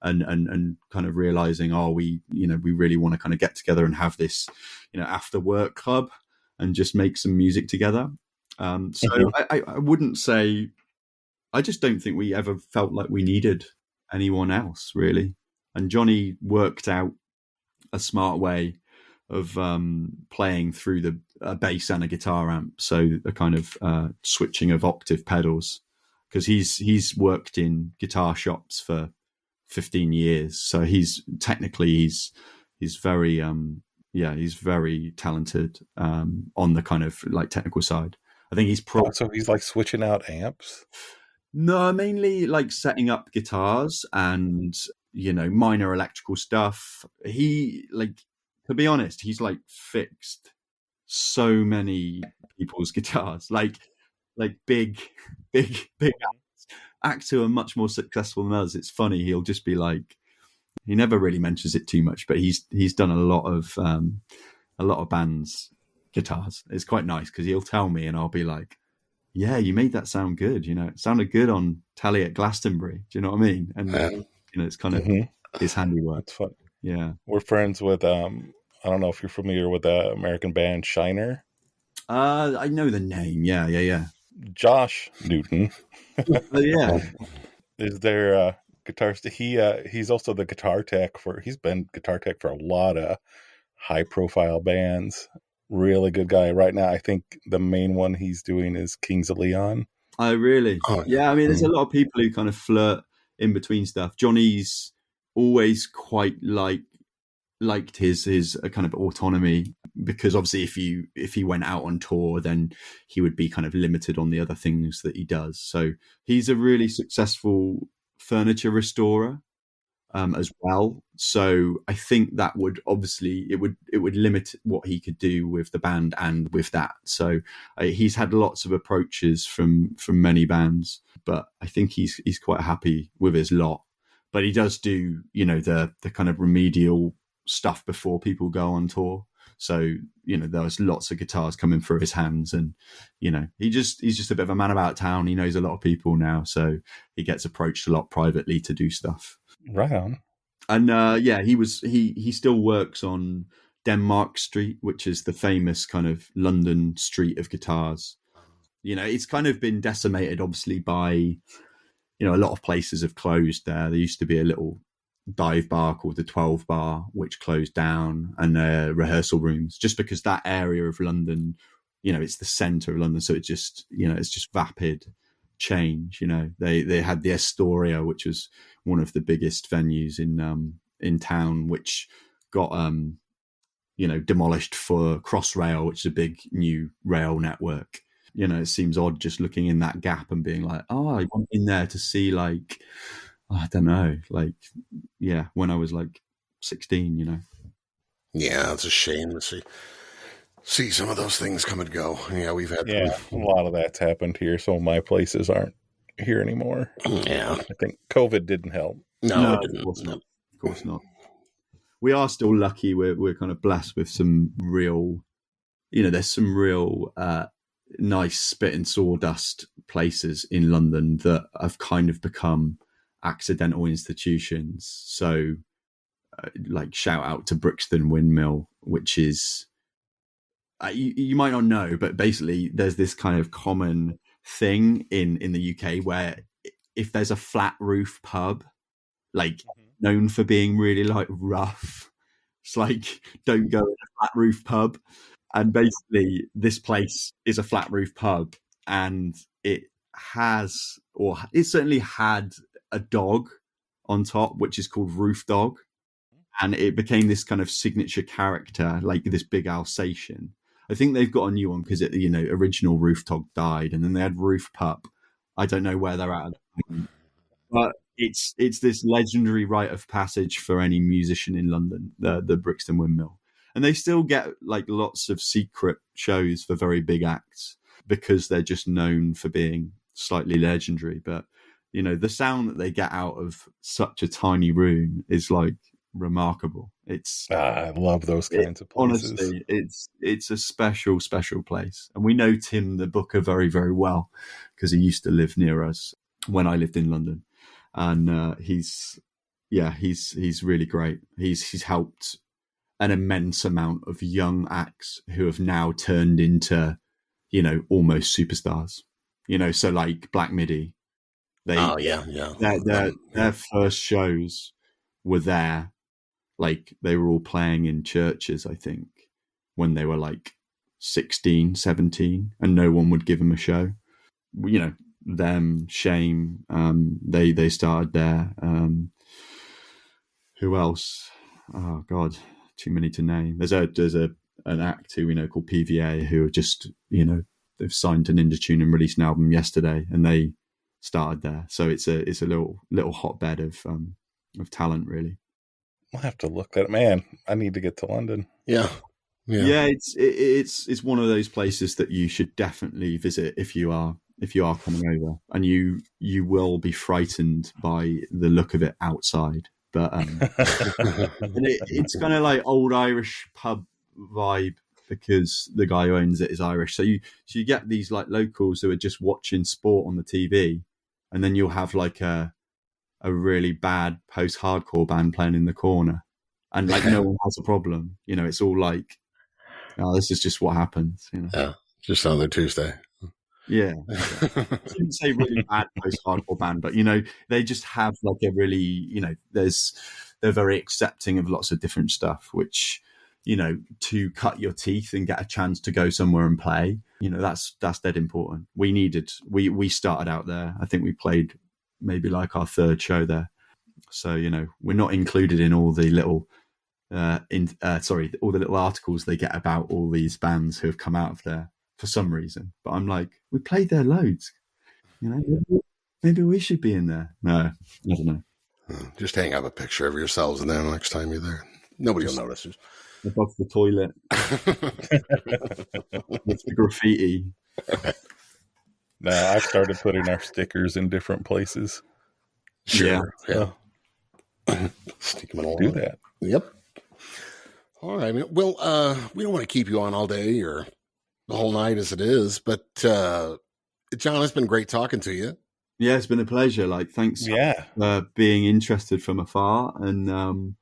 B: and kind of realizing, we really want to kind of get together and have this, after work club and just make some music together. So I wouldn't say, I just don't think we ever felt like we needed anyone else, really. And Johnny worked out a smart way of playing through a bass and a guitar amp, so a kind of switching of octave pedals, because he's worked in guitar shops for 15 years, so he's very he's very talented on the kind of like technical side. I think he's
C: so he's like switching out amps.
B: No, mainly like setting up guitars and minor electrical stuff. He, like, to be honest, he's like fixed so many people's guitars, like big acts who are much more successful than us. It's funny, he'll just be like, he never really mentions it too much, but he's done a lot of bands' guitars. It's quite nice because he'll tell me and I'll be like, yeah, you made that sound good. It sounded good on telly at Glastonbury. Do you know what I mean? And it's kind of his handiwork.
C: That's fun.
B: Yeah,
C: we're friends with I don't know if you're familiar with the American band Shiner.
B: I know the name. Yeah.
C: Josh Newton.
B: Yeah,
C: is their guitarist. He's also the guitar tech he's been guitar tech for a lot of high profile bands. Really good guy. Right now, I think the main one he's doing is Kings of Leon.
B: Oh, really? Oh, yeah. I mean, there's a lot of people who kind of flirt in between stuff. Johnny's always quite liked his kind of autonomy, because obviously if he went out on tour, then he would be kind of limited on the other things that he does. So he's a really successful furniture restorer as well. So I think that would obviously it would limit what he could do with the band and with that. So he's had lots of approaches from many bands, but I think he's quite happy with his lot. But he does do the kind of remedial stuff before people go on tour. So there's lots of guitars coming through his hands, and he's just a bit of a man about town. He knows a lot of people now, so he gets approached a lot privately to do stuff.
C: Right on.
B: And he still works on Denmark Street, which is the famous kind of London street of guitars. It's kind of been decimated, obviously, by a lot of places have closed there. There used to be a little dive bar called the 12 Bar, which closed down, and rehearsal rooms, just because that area of London, it's the centre of London, so it's just vapid change. They had the Astoria, which was one of the biggest venues in town, which got demolished for Crossrail, which is a big new rail network. It seems odd just looking in that gap and being like, I went in there to see, like, I don't know, like, yeah, when I was like 16,
D: Yeah, it's a shame to see some of those things come and go. Yeah, we've had
C: a lot of that's happened here. So my places aren't here anymore.
D: Yeah,
C: I think COVID didn't help.
B: No, it didn't. Of course not. We are still lucky. We're kind of blessed with some real, there's some real nice spit and sawdust places in London that have kind of become accidental institutions. So like shout out to Brixton Windmill, which is you might not know, but basically there's this kind of common thing in the UK where if there's a flat roof pub, like known for being really like rough, it's like, don't go in a flat roof pub. And basically this place is a flat roof pub, and it certainly had a dog on top, which is called Roof Dog. And it became this kind of signature character, like this big Alsatian. I think they've got a new one because original Roof Dog died, and then they had Roof Pup. I don't know where they're at the moment. But it's this legendary rite of passage for any musician in London, the Brixton Windmill. And they still get like lots of secret shows for very big acts because they're just known for being slightly legendary. But the sound that they get out of such a tiny room is like remarkable. It's
C: I love those kinds of places.
B: Honestly, it's a special place. And we know Tim the Booker very, very well because he used to live near us when I lived in London. And he's really great. He's helped an immense amount of young acts who have now turned into, almost superstars. So like Black Midi, their first shows were there. Like they were all playing in churches, I think, when they were like 16, 17, and no one would give them a show. Them, Shame, they started there. Who else? Oh God, too many to name. There's an act who we know called PVA who are just, they've signed to Ninja Tune and released an album yesterday, and they started there. So it's a little hotbed of talent, really.
C: I'll have to look that. Man, I need to get to London.
D: Yeah.
B: It's one of those places that you should definitely visit if you are coming over, and you will be frightened by the look of it outside. But it's kind of like old Irish pub vibe because the guy who owns it is Irish. So you get these like locals who are just watching sport on the TV, and then you'll have like a really bad post-hardcore band playing in the corner, and like no one has a problem. It's all like, oh, this is just what happens.
D: Yeah, just on their Tuesday.
B: Yeah. I shouldn't say really bad post-hardcore band, but they just have like a really, they're very accepting of lots of different stuff, which, to cut your teeth and get a chance to go somewhere and play, that's dead important. We started out there. I think we played maybe like our third show there. So, we're not included in all the little all the little articles they get about all these bands who have come out of there for some reason. But I'm like, we played there loads. Maybe we should be in there. No, I don't know.
D: Just hang up a picture of yourselves in there next time you're there. Nobody will notice.
B: Above the toilet. With the graffiti.
C: No, I've started putting our stickers in different places.
D: Sure. Yeah. Stick them in a
C: do that.
D: Yep. All right. Well, we don't want to keep you on all day or the whole night as it is, but John, it's been great talking to you.
B: Yeah, it's been a pleasure. Like, thanks for being interested from afar, and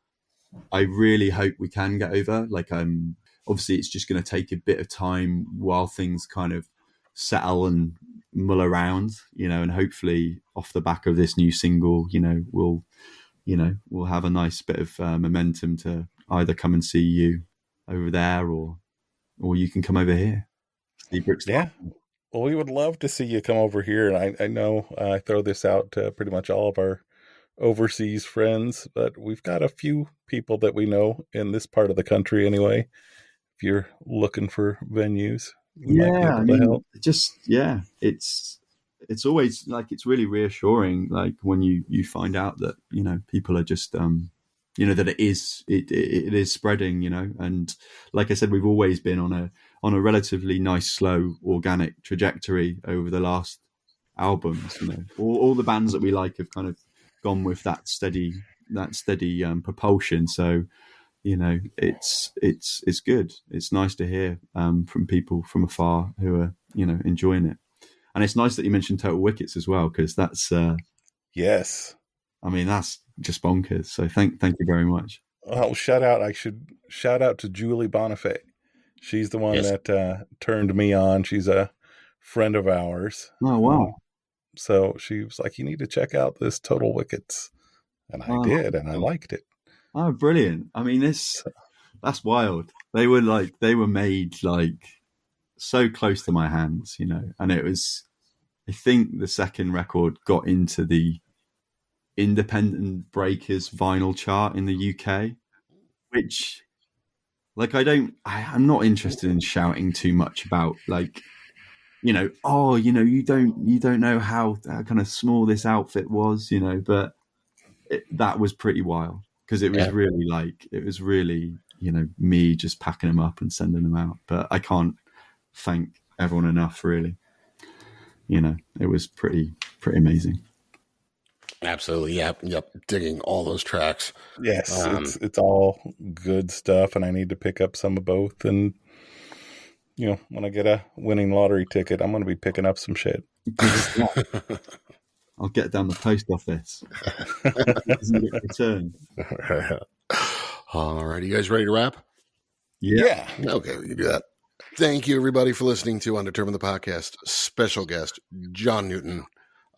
B: I really hope we can get over. Like, obviously, it's just going to take a bit of time while things kind of settle and mull around, and hopefully off the back of this new single, we'll have a nice bit of momentum to either come and see you over there or you can come over here.
C: Yeah. Well, we would love to see you come over here. And I know I throw this out to pretty much all of our overseas friends, but we've got a few people that we know in this part of the country anyway. If you're looking for venues,
B: it's always like, it's really reassuring, like when you find out that people are just that it is spreading, and like I said, we've always been on a relatively nice, slow, organic trajectory over the last albums. All the bands that we like have kind of gone with that steady propulsion. So it's good. It's nice to hear from people from afar who are enjoying it, and it's nice that you mentioned Total Wkts as well, because that's
C: yes.
B: I mean, that's just bonkers. So thank you very much.
C: Oh, I should shout out to Julie Bonifay. She's the one that turned me on. She's a friend of ours.
B: Oh, wow.
C: So she was like, you need to check out this Total Wkts. And I did, and I liked it.
B: Oh, brilliant. I mean, that's wild. They were made like so close to my hands, and it was, I think the second record got into the Independent Breakers vinyl chart in the UK, which, like, I'm not interested in shouting too much about, like, you don't know how kind of small this outfit was, but that was pretty wild, because it was really me just packing them up and sending them out. But I can't thank everyone enough, really. It was pretty amazing.
D: Absolutely. Yep. Digging all those tracks.
C: Yes, it's all good stuff, and I need to pick up some of both. And when I get a winning lottery ticket, I'm going to be picking up some shit.
B: I'll get down the post office. Doesn't get returned.
D: All right, you guys ready to wrap?
C: Yeah.
D: Okay, we can do that. Thank you, everybody, for listening to Undetermined the Podcast. Special guest, John Newton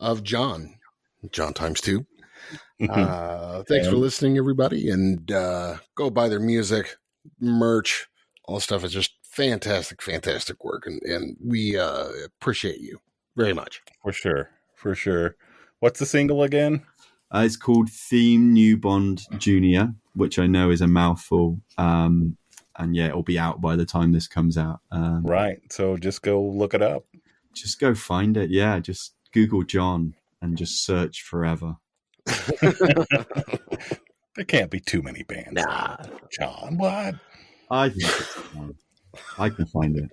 D: of John TIMESTWO. Thanks for listening, everybody, and go buy their music, merch, all the stuff. Is just fantastic work, and we appreciate you very much.
C: For sure. What's the single again?
B: It's called Theme New Bond Junior, which I know is a mouthful. And yeah, it'll be out by the time this comes out.
C: Right. So just go look it up.
B: Just go find it. Yeah. Just Google John and just search forever.
C: There can't be too many bands.
D: Nah.
C: John, what?
B: I think it's fine. I can find it.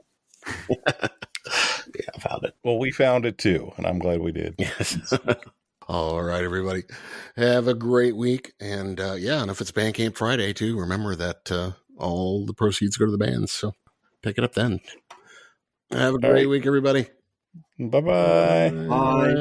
D: Yeah, I found it.
C: Well, we found it too, and I'm glad we did.
D: Yes. All right, everybody. Have a great week. And and if it's Bandcamp Friday too, remember that all the proceeds go to the bands. So pick it up then. Have a great week, everybody.
C: Bye-bye.
B: Bye.